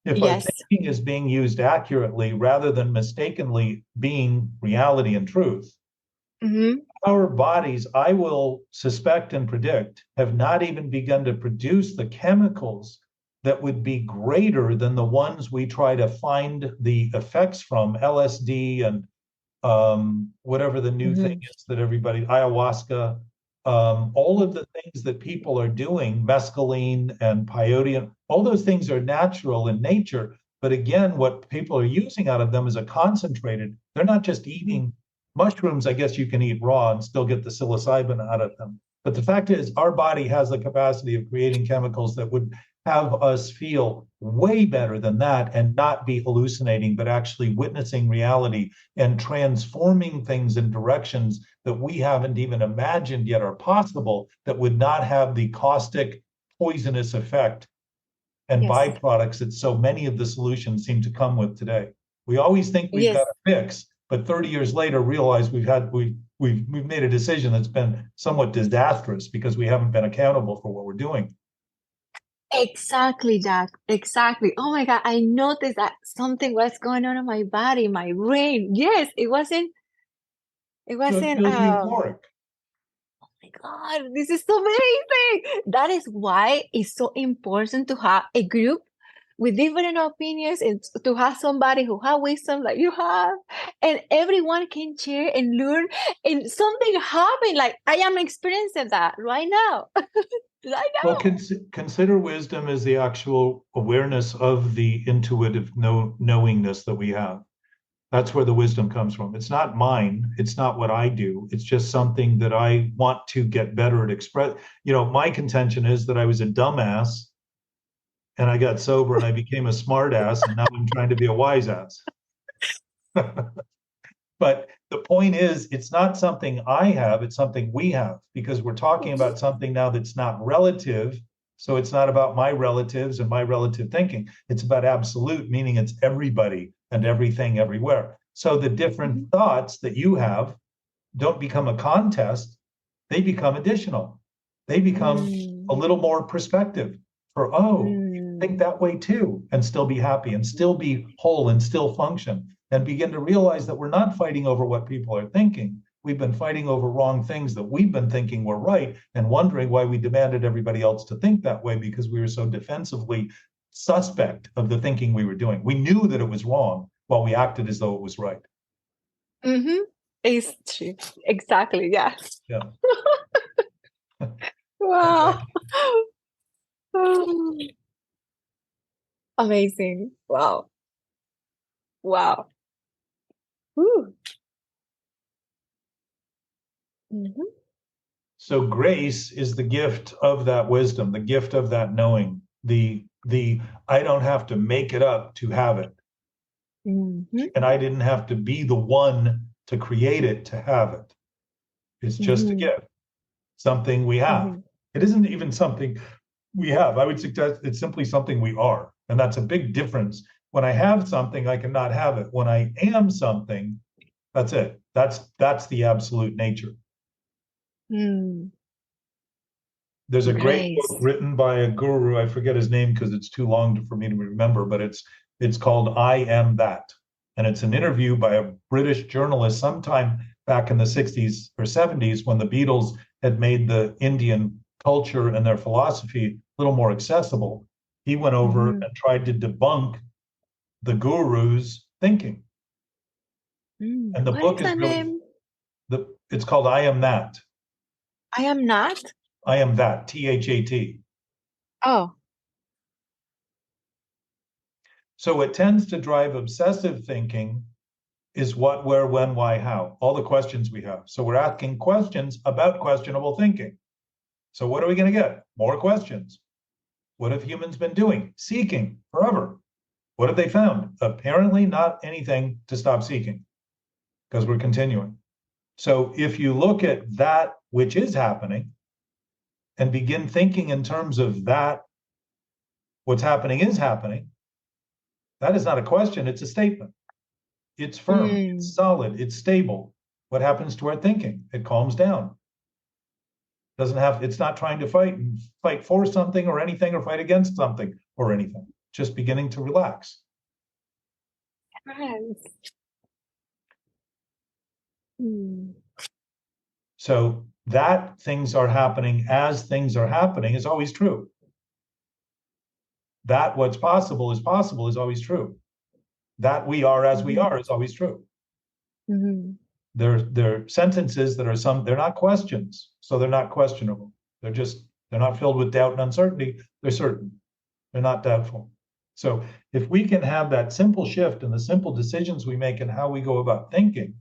If our thinking is being used accurately rather than mistakenly being reality and truth, our bodies, I will suspect and predict, have not even begun to produce the chemicals that would be greater than the ones we try to find the effects from, LSD and whatever the new thing is that everybody, ayahuasca, all of the things that people are doing, mescaline and peyote, all those things are natural in nature. But again, what people are using out of them is a concentrated, they're not just eating mushrooms. I guess you can eat raw and still get the psilocybin out of them. But the fact is, our body has the capacity of creating chemicals that would have us feel way better than that and not be hallucinating, but actually witnessing reality and transforming things in directions that we haven't even imagined yet are possible, that would not have the caustic, poisonous effect and byproducts that so many of the solutions seem to come with today. We always think we've got a fix, but 30 years later realize we've made a decision that's been somewhat disastrous because we haven't been accountable for what we're doing. Exactly, Jack. Exactly. Oh my God. I noticed that something was going on in my body, my brain. Yes, it wasn't. So it feels euphoric. Oh my God, this is so amazing. That is why it's so important to have a group with different opinions and to have somebody who has wisdom like you have, and everyone can share and learn, and something happen. Like I am experiencing that right now. Well, consider wisdom as the actual awareness of the intuitive knowingness that we have. That's where the wisdom comes from. It's not mine. It's not what I do. It's just something that I want to get better at express. My contention is that I was a dumbass and I got sober and I became a smart ass, and now I'm trying to be a wise ass. But the point is, it's not something I have, it's something we have, because we're talking about something now that's not relative. So it's not about my relatives and my relative thinking. It's about absolute, meaning it's everybody and everything everywhere. So the different thoughts that you have don't become a contest. They become additional. They become a little more perspective for, think that way too, and still be happy and still be whole and still function, and begin to realize that we're not fighting over what people are thinking. We've been fighting over wrong things that we've been thinking were right and wondering why we demanded everybody else to think that way because we were so defensively suspect of the thinking we were doing. We knew that it was wrong while we acted as though it was right. It's true. Exactly. Yeah. Yeah. Wow. Amazing. Wow. Woo. Mm-hmm. So grace is the gift of that wisdom, the gift of that knowing, the I don't have to make it up to have it. Mm-hmm. And I didn't have to be the one to create it to have it. It's just a gift, something we have. Mm-hmm. It isn't even something we have. I would suggest it's simply something we are. And that's a big difference. When I have something, I cannot have it. When I am something, that's it. That's the absolute nature. Mm. There's a great Grace. book written by a guru. I forget his name because it's too long for me to remember, but it's called I Am That. And it's an interview by a British journalist sometime back in the 60s or 70s when the Beatles had made the Indian culture and their philosophy a little more accessible. He went over and tried to debunk the guru's thinking. And the What book is is the really name? it's called I Am That. I am not. I Am That, THAT. Oh. So what tends to drive obsessive thinking is what, where, when, why, how, all the questions we have. So we're asking questions about questionable thinking. So what are we going to get? More questions. What have humans been doing? Seeking forever. What have they found? Apparently not anything to stop seeking because we're continuing. So if you look at that which is happening and begin thinking in terms of that, what's happening is happening, that is not a question, it's a statement. It's firm, it's solid, it's stable. What happens to our thinking? It calms down. It's not trying to fight for something or anything or fight against something or anything. Just beginning to relax. Yes. So that things are happening as things are happening is always true. That what's possible is always true. That we are as we are is always true. They're sentences that are they're not questions, so they're not questionable. They're not filled with doubt and uncertainty. They're certain. They're not doubtful. So if we can have that simple shift in the simple decisions we make and how we go about thinking,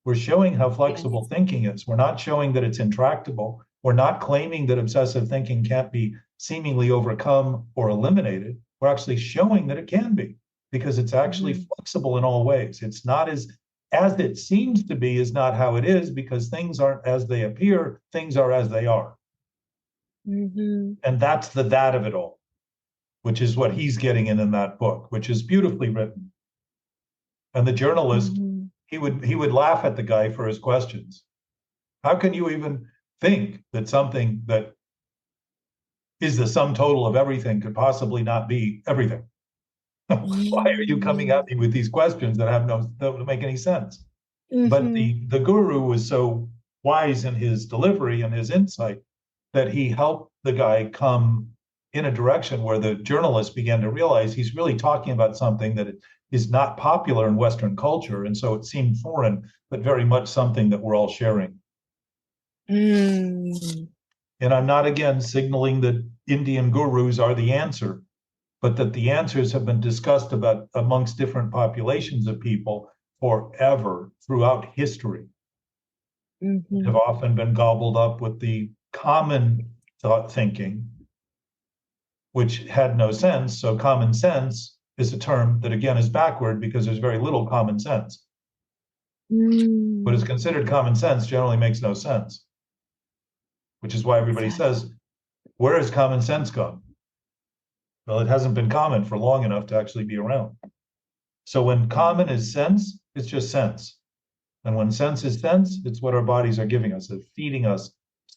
we're showing how flexible thinking is. We're not showing that it's intractable. We're not claiming that obsessive thinking can't be seemingly overcome or eliminated. We're actually showing that it can be because it's actually flexible in all ways. It's not as it seems to be is not how it is because things aren't as they appear, things are as they are. And that's the that of it all, which is what he's getting in that book, which is beautifully written. And the journalist, he would laugh at the guy for his questions. How can you even think that something that is the sum total of everything could possibly not be everything? Why are you coming at me with these questions that don't make any sense? But the guru was so wise in his delivery and his insight that he helped the guy come in a direction where the journalist began to realize he's really talking about something that is not popular in Western culture. And so it seemed foreign, but very much something that we're all sharing. And I'm not, again, signaling that Indian gurus are the answer, but that the answers have been discussed about amongst different populations of people forever throughout history. Have often been gobbled up with the common thought thinking, which had no sense. So common sense is a term that, again, is backward because there's very little common sense. What is considered common sense generally makes no sense, which is why everybody says, where has common sense gone? Well, it hasn't been common for long enough to actually be around. So when common is sense, it's just sense. And when sense is sense, it's what our bodies are giving us. They're feeding us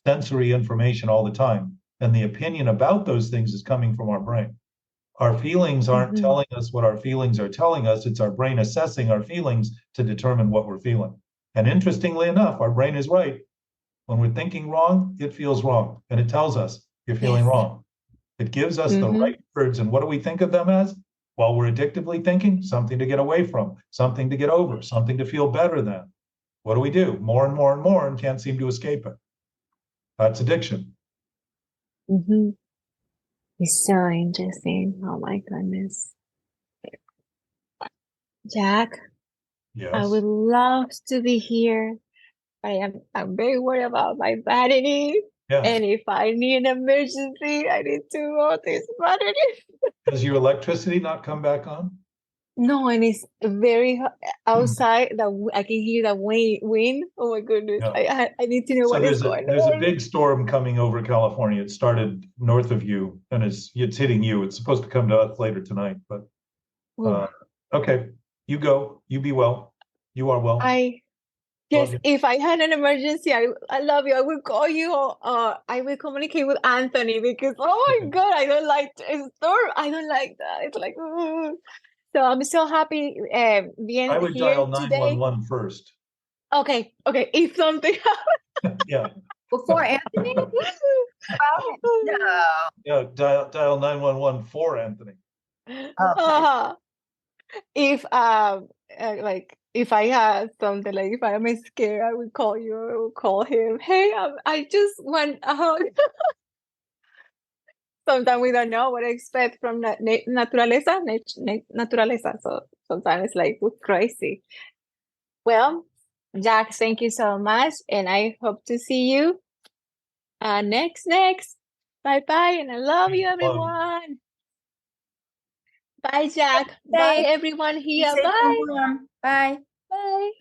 sensory information all the time. And the opinion about those things is coming from our brain. Our feelings aren't telling us what our feelings are telling us. It's our brain assessing our feelings to determine what we're feeling. And interestingly enough, our brain is right. When we're thinking wrong, it feels wrong. And it tells us you're feeling wrong. It gives us the right words. And what do we think of them as? While we're addictively thinking, something to get away from, something to get over, something to feel better than. What do? More and more and more, and can't seem to escape it. That's addiction. It's so interesting. Oh my goodness. Jack, Yes. I would love to be here I'm very worried about my battery. Yeah. And if I need an emergency, I need to go this battery. Does your electricity not come back on? No, and it's very outside. I can hear the wind. Oh my goodness! Yeah. I need to know So what is going there's a on. big storm coming over California. It started north of you, and it's hitting you. It's supposed to come to us later tonight, but okay. You go. You be well. You are well. Yes, if I had an emergency, I love you. I will call you. I will communicate with Anthony because oh my God, I don't like storm. I don't like that. It's like so I'm so happy being I would here dial today. 911 first. Okay. If something happens. Yeah. Before Anthony? No. Yeah, dial 911 for Anthony. Okay. If like if I had something, like if I am scared, I would call you. I would call him. Hey, I just want a hug. Sometimes we don't know what to expect from naturaleza. So sometimes it's like we're crazy. Well, Jack, thank you so much, and I hope to see you next. Bye, and I love you, everyone. Bye, Jack. Bye, everyone here. Bye. Bye. Bye.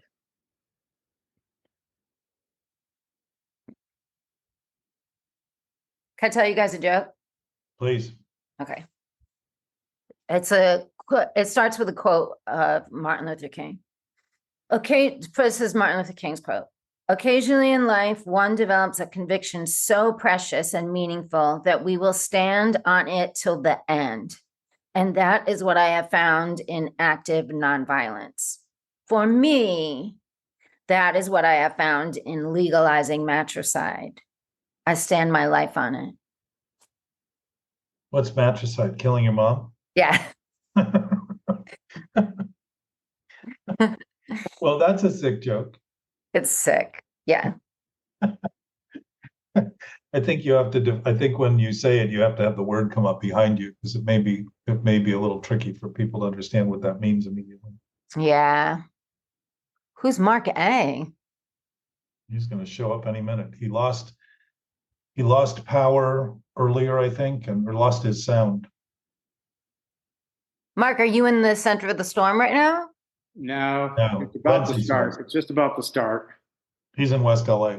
Can I tell you guys a joke? Please. Okay. It starts with a quote of Martin Luther King. Okay, this is Martin Luther King's quote. Occasionally in life, one develops a conviction so precious and meaningful that we will stand on it till the end. And that is what I have found in active nonviolence. For me, that is what I have found in legalizing matricide. I stand my life on it. What's matricide? Killing your mom? Yeah. Well, that's a sick joke. It's sick. Yeah. I think you have to. I think when you say it, you have to have the word come up behind you because it may be a little tricky for people to understand what that means immediately. Yeah. Who's Mark A? He's going to show up any minute. He lost power earlier, I think, or lost his sound. Mark, are you in the center of the storm right now? No, No, it's about to Benson's start. west. It's just about to start. He's in West LA.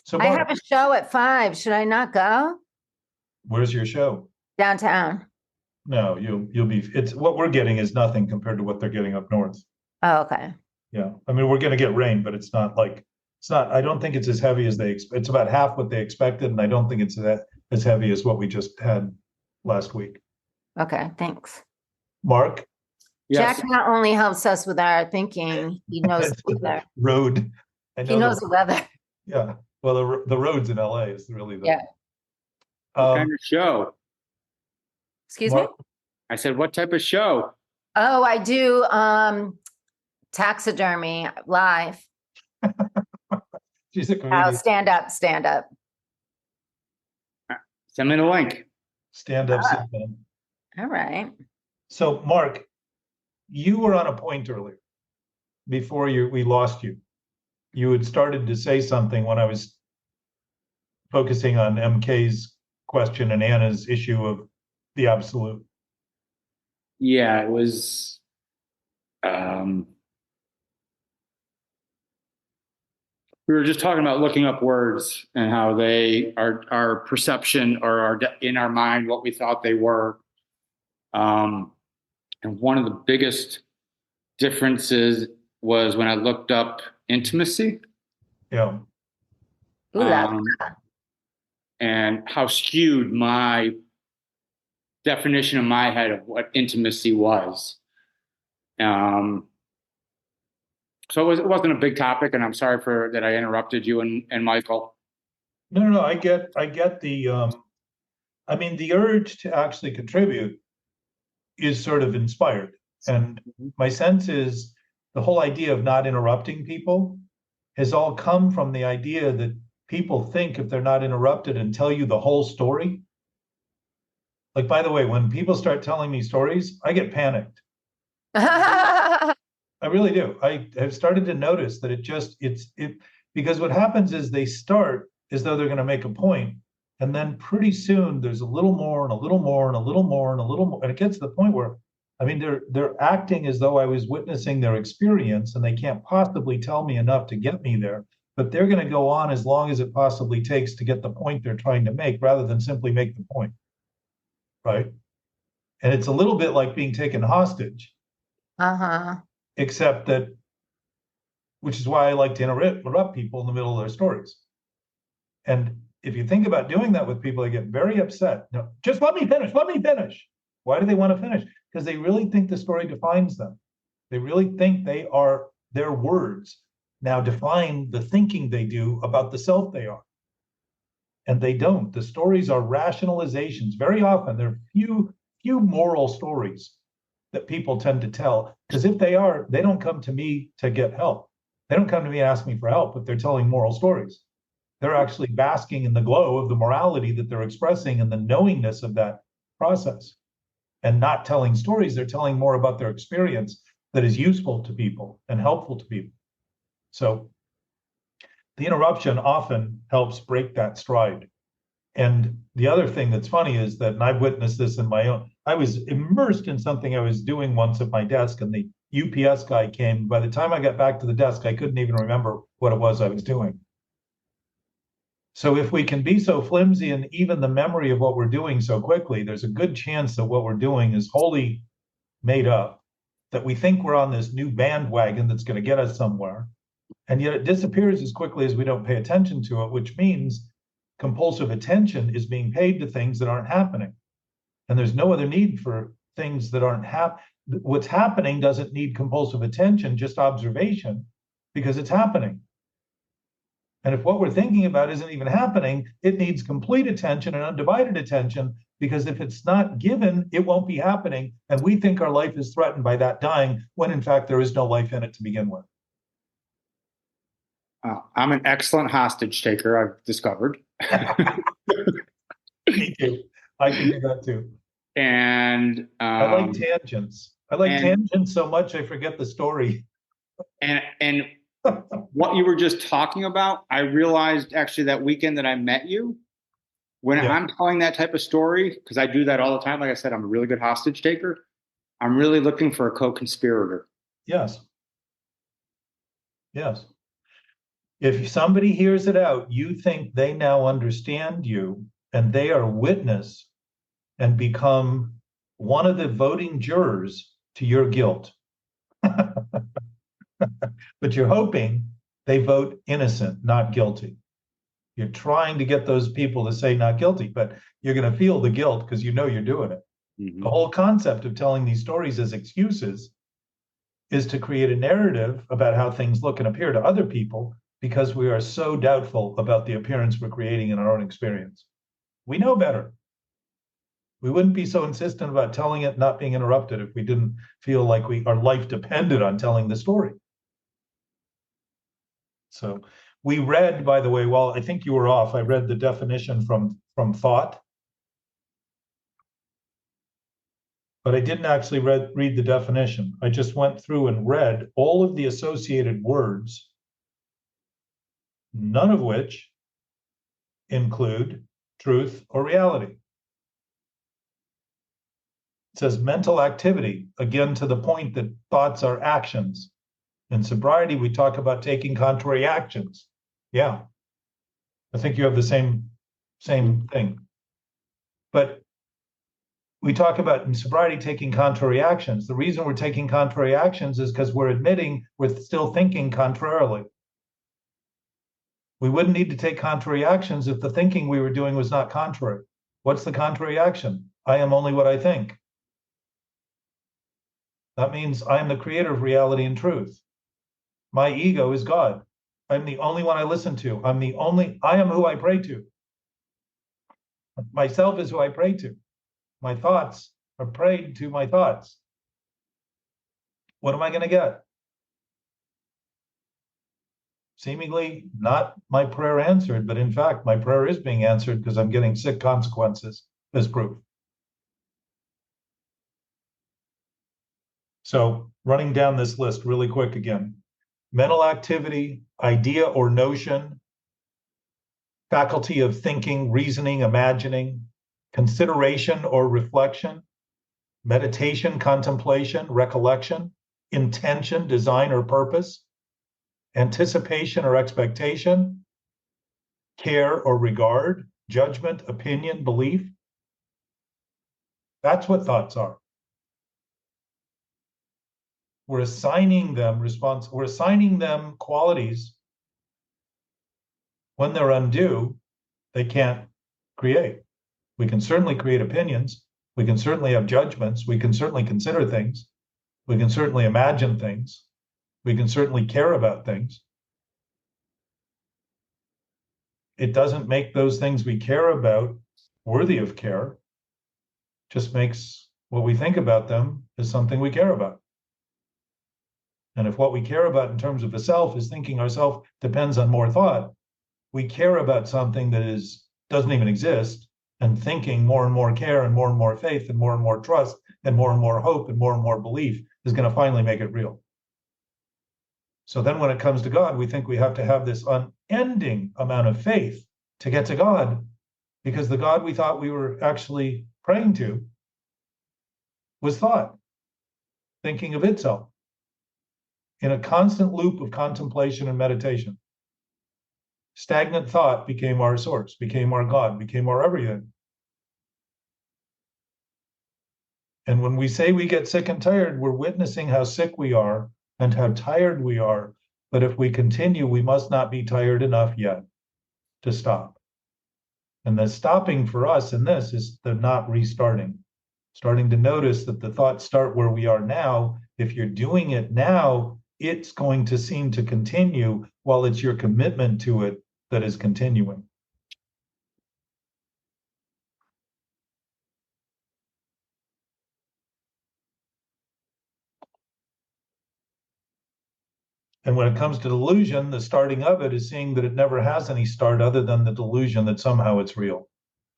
So I Mark, have a show at 5. Should I not go? where's your show? Downtown. No, you'll be. It's what we're getting is nothing compared to what they're getting up north. Oh, okay. Yeah, I mean we're going to get rain, but it's not. I don't think it's as heavy as they. It's about half what they expected, and I don't think it's as heavy as what we just had last week. Okay, thanks. Mark? Yes. Jack not only helps us with our thinking, he knows the weather. Road. He knows the weather. Yeah. Well, the roads in LA is really the. Yeah. What kind of show? Excuse me? I said, what type of show? Oh, I do taxidermy live. She's a comedian. Oh, stand up. Send me the link. Stand up, sit down. All right. So, Mark, you were on a point earlier before we lost you. You had started to say something when I was focusing on MK's question and Anna's issue of the absolute. Yeah, it was. We were just talking about looking up words and how they are our perception or our in our mind what we thought they were. And one of the biggest differences was when I looked up intimacy. Yeah. And how skewed my definition in my head of what intimacy was. So it wasn't a big topic, and I'm sorry for that I interrupted you and Michael. No. I get the. I mean, the urge to actually contribute is sort of inspired, and my sense is the whole idea of not interrupting people has all come from the idea that people think if they're not interrupted and tell you the whole story. Like, by the way, when people start telling me stories, I get panicked. I really do. I have started to notice that because what happens is they start as though they're going to make a point, and then pretty soon there's a little more and a little more and a little more and a little more, and it gets to the point where, I mean, they're acting as though I was witnessing their experience, and they can't possibly tell me enough to get me there. But they're going to go on as long as it possibly takes to get the point they're trying to make, rather than simply make the point, right? And it's a little bit like being taken hostage. Except that, which is why I like to interrupt people in the middle of their stories. And if you think about doing that with people, they get very upset. No, just let me finish. Let me finish. Why do they want to finish? Because they really think the story defines them. They really think their words now define the thinking they do about the self they are. And they don't. The stories are rationalizations. Very often, there are few moral stories that people tend to tell, because if they are, they don't come to me to get help. They don't come to me and ask me for help if they're telling moral stories. They're actually basking in the glow of the morality that they're expressing and the knowingness of that process. And not telling stories, they're telling more about their experience that is useful to people and helpful to people. So the interruption often helps break that stride. And the other thing that's funny is that, and I've witnessed this in my own, I was immersed in something I was doing once at my desk, and the UPS guy came. By the time I got back to the desk, I couldn't even remember what it was I was doing. So if we can be so flimsy in even the memory of what we're doing so quickly, there's a good chance that what we're doing is wholly made up, that we think we're on this new bandwagon that's going to get us somewhere. And yet it disappears as quickly as we don't pay attention to it, which means compulsive attention is being paid to things that aren't happening. And there's no other need for things that aren't happening. What's happening doesn't need compulsive attention, just observation, because it's happening. And if what we're thinking about isn't even happening, it needs complete attention and undivided attention, because if it's not given, it won't be happening. And we think our life is threatened by that dying, when in fact there is no life in it to begin with. I'm an excellent hostage taker, I've discovered. Me too. I can do that too. And I like tangents. I like tangents so much I forget the story. And what you were just talking about, I realized actually that weekend that I met you, when I'm telling that type of story, because I do that all the time. Like I said, I'm a really good hostage taker. I'm really looking for a co-conspirator. Yes. Yes. If somebody hears it out, you think they now understand you, and they are witness and become one of the voting jurors to your guilt. But you're hoping they vote innocent, not guilty. You're trying to get those people to say not guilty, but you're going to feel the guilt because you know you're doing it. Mm-hmm. The whole concept of telling these stories as excuses is to create a narrative about how things look and appear to other people, because we are so doubtful about the appearance we're creating in our own experience. We know better. We wouldn't be so insistent about telling it not being interrupted if we didn't feel like our life depended on telling the story. So we read, by the way, well, I think you were off. I read the definition from thought. But I didn't actually read the definition. I just went through and read all of the associated words, none of which include truth or reality. It says mental activity, again, to the point that thoughts are actions. In sobriety, we talk about taking contrary actions. Yeah, I think you have the same thing. But we talk about in sobriety taking contrary actions. The reason we're taking contrary actions is because we're admitting we're still thinking contrarily. We wouldn't need to take contrary actions if the thinking we were doing was not contrary. What's the contrary action? I am only what I think. That means I am the creator of reality and truth. My ego is God. I'm the only one I listen to. I am who I pray to. Myself is who I pray to. My thoughts are prayed to my thoughts. What am I going to get? Seemingly not my prayer answered, but in fact, my prayer is being answered because I'm getting sick consequences as proof. So running down this list really quick again. Mental activity, idea or notion, faculty of thinking, reasoning, imagining, consideration or reflection, meditation, contemplation, recollection, intention, design or purpose, anticipation or expectation, care or regard, judgment, opinion, belief. That's what thoughts are. We're assigning them we're assigning them qualities. When they're undue, they can't create. We can certainly create opinions. We can certainly have judgments. We can certainly consider things. We can certainly imagine things. We can certainly care about things. It doesn't make those things we care about worthy of care. Just makes what we think about them is something we care about. And if what we care about in terms of the self is thinking ourself depends on more thought, we care about something that doesn't even exist, and thinking more and more care and more faith and more trust and more hope and more belief is going to finally make it real. So then when it comes to God, we think we have to have this unending amount of faith to get to God, because the God we thought we were actually praying to was thought, thinking of itself, in a constant loop of contemplation and meditation. Stagnant thought became our source, became our God, became our everything. And when we say we get sick and tired, we're witnessing how sick we are and how tired we are. But if we continue, we must not be tired enough yet to stop. And the stopping for us in this is the not restarting. Starting to notice that the thoughts start where we are now. If you're doing it now, it's going to seem to continue, while it's your commitment to it that is continuing. And when it comes to delusion, the starting of it is seeing that it never has any start other than the delusion that somehow it's real.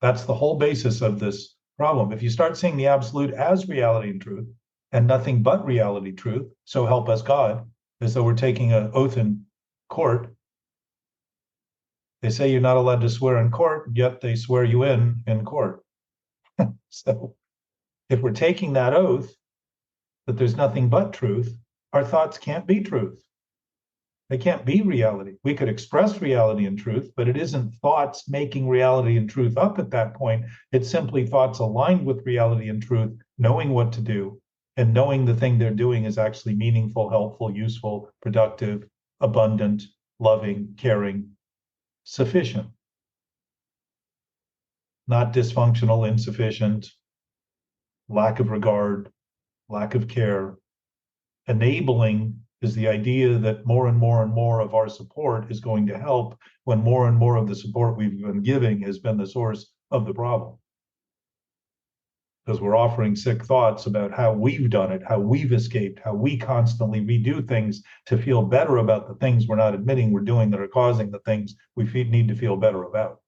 That's the whole basis of this problem. If you start seeing the absolute as reality and truth, and nothing but reality truth, so help us God, as though we're taking an oath in court. They say you're not allowed to swear in court, yet they swear you in court. So if we're taking that oath that there's nothing but truth, our thoughts can't be truth. They can't be reality. We could express reality and truth, but it isn't thoughts making reality and truth up at that point. It's simply thoughts aligned with reality and truth, knowing what to do, and knowing the thing they're doing is actually meaningful, helpful, useful, productive, abundant, loving, caring, sufficient. Not dysfunctional, insufficient, lack of regard, lack of care. Enabling is the idea that more and more of our support is going to help, when more and more of the support we've been giving has been the source of the problem. Because we're offering sick thoughts about how we've done it, how we've escaped, how we constantly redo things to feel better about the things we're not admitting we're doing that are causing the things we need to feel better about.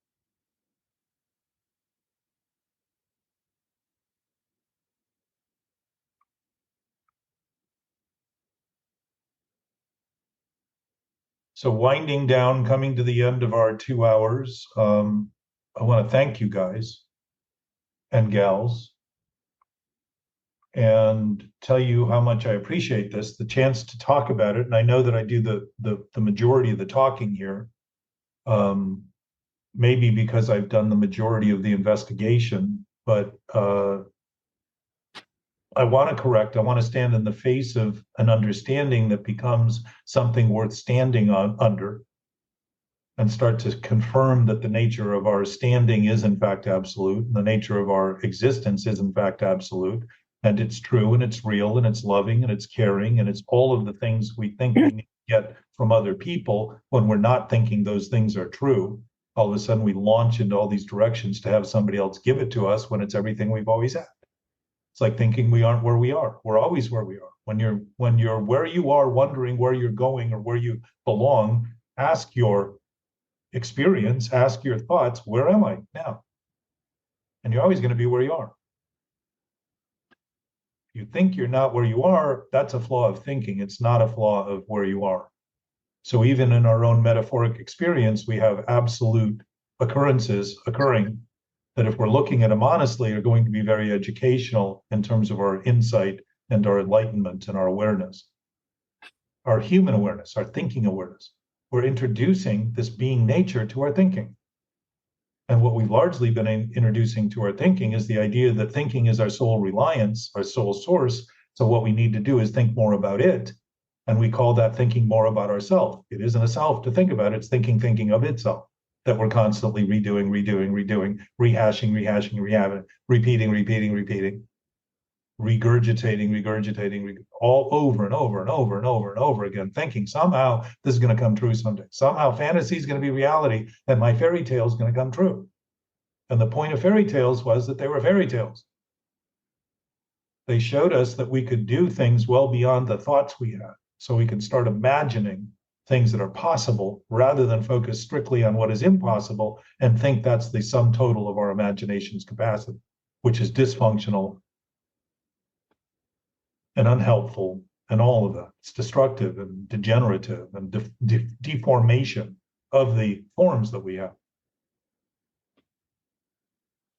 So winding down, coming to the end of our 2 hours, I want to thank you guys and gals and tell you how much I appreciate this, the chance to talk about it. And I know that I do the majority of the talking here, maybe because I've done the majority of the investigation, but I want to correct, I want to stand in the face of an understanding that becomes something worth standing under, and start to confirm that the nature of our standing is in fact absolute, and the nature of our existence is in fact absolute, and it's true, and it's real, and it's loving, and it's caring, and it's all of the things we think we need to get from other people when we're not thinking those things are true. All of a sudden we launch into all these directions to have somebody else give it to us when it's everything we've always had. It's like thinking we aren't where we are. We're always where we are. When you're where you are, wondering where you're going or where you belong, ask your experience, ask your thoughts, where am I now? And you're always going to be where you are. You think you're not where you are, that's a flaw of thinking. It's not a flaw of where you are. So even in our own metaphoric experience, we have absolute occurrences occurring that, if we're looking at them honestly, are going to be very educational in terms of our insight and our enlightenment and our awareness, our human awareness, our thinking awareness. We're introducing this being nature to our thinking. And what we've largely been introducing to our thinking is the idea that thinking is our sole reliance, our sole source. So what we need to do is think more about it. And we call that thinking more about ourselves. It isn't a self to think about, it's thinking of itself, that we're constantly redoing, rehashing, repeating, regurgitating, all over and over again, thinking somehow this is going to come true someday. Somehow fantasy is going to be reality and my fairy tale is going to come true. And the point of fairy tales was that they were fairy tales. They showed us that we could do things well beyond the thoughts we had. So we can start imagining things that are possible rather than focus strictly on what is impossible and think that's the sum total of our imagination's capacity, which is dysfunctional and unhelpful and all of that. It's destructive and degenerative and deformation of the forms that we have.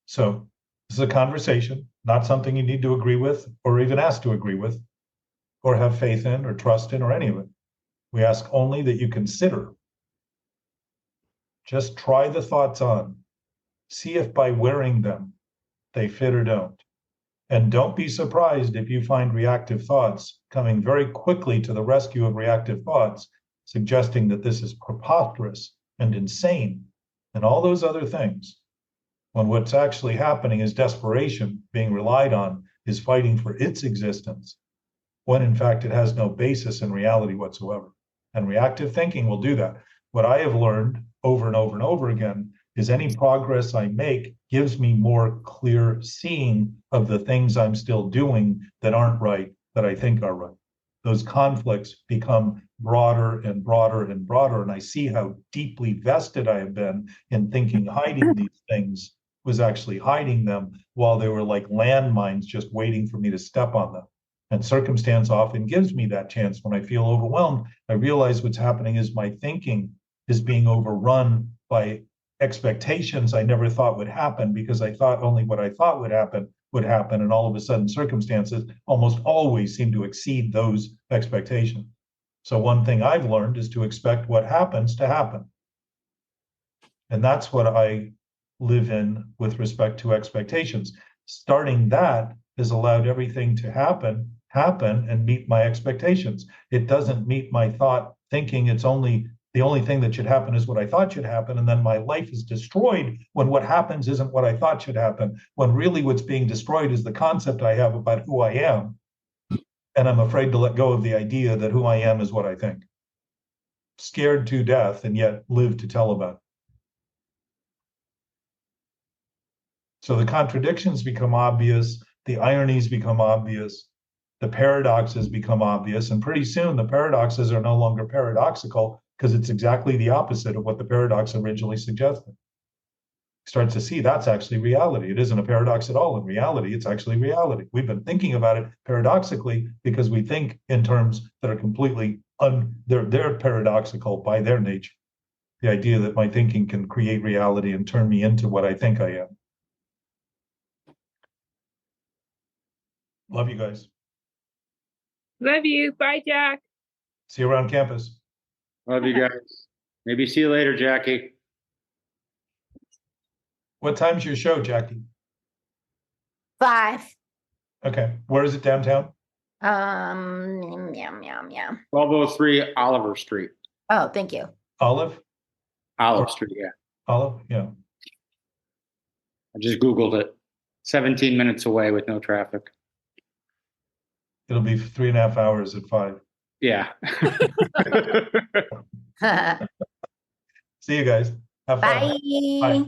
So this is a conversation, not something you need to agree with or even ask to agree with or have faith in or trust in or any of it. We ask only that you consider. Just try the thoughts on. See if by wearing them, they fit or don't. And don't be surprised if you find reactive thoughts coming very quickly to the rescue of reactive thoughts, suggesting that this is preposterous and insane and all those other things, when what's actually happening is desperation being relied on, is fighting for its existence, when in fact it has no basis in reality whatsoever. And reactive thinking will do that. What I have learned over and over and over again is any progress I make gives me more clear seeing of the things I'm still doing that aren't right, that I think are right. Those conflicts become broader and broader and broader, and I see how deeply vested I have been in thinking hiding these things was actually hiding them, while they were like landmines just waiting for me to step on them. And circumstance often gives me that chance. When I feel overwhelmed, I realize what's happening is my thinking is being overrun by expectations I never thought would happen, because I thought only what I thought would happen, and all of a sudden circumstances almost always seem to exceed those expectations. So one thing I've learned is to expect what happens to happen. And that's what I live in with respect to expectations. Starting that has allowed everything to happen and meet my expectations. It doesn't meet my thought thinking it's only the only thing that should happen is what I thought should happen, and then my life is destroyed when what happens isn't what I thought should happen, when really what's being destroyed is the concept I have about who I am, and I'm afraid to let go of the idea that who I am is what I think. Scared to death, and yet live to tell about it. So the contradictions become obvious, the ironies become obvious, the paradoxes become obvious, and pretty soon the paradoxes are no longer paradoxical, because it's exactly the opposite of what the paradox originally suggested. Start to see that's actually reality. It isn't a paradox at all. In reality, it's actually reality. We've been thinking about it paradoxically because we think in terms that are completely they're paradoxical by their nature. The idea that my thinking can create reality and turn me into what I think I am. Love you guys. Love you. Bye, Jack. See you around campus. Love you guys. Maybe see you later, Jackie. What time's your show, Jackie? 5. Okay. Where is it, downtown? 1203 Oliver Street. Oh, thank you. Olive Street, yeah. Olive, yeah. I just Googled it. 17 minutes away with no traffic. It'll be 3.5 hours at 5. Yeah. See you guys. Have fun. Bye. Bye.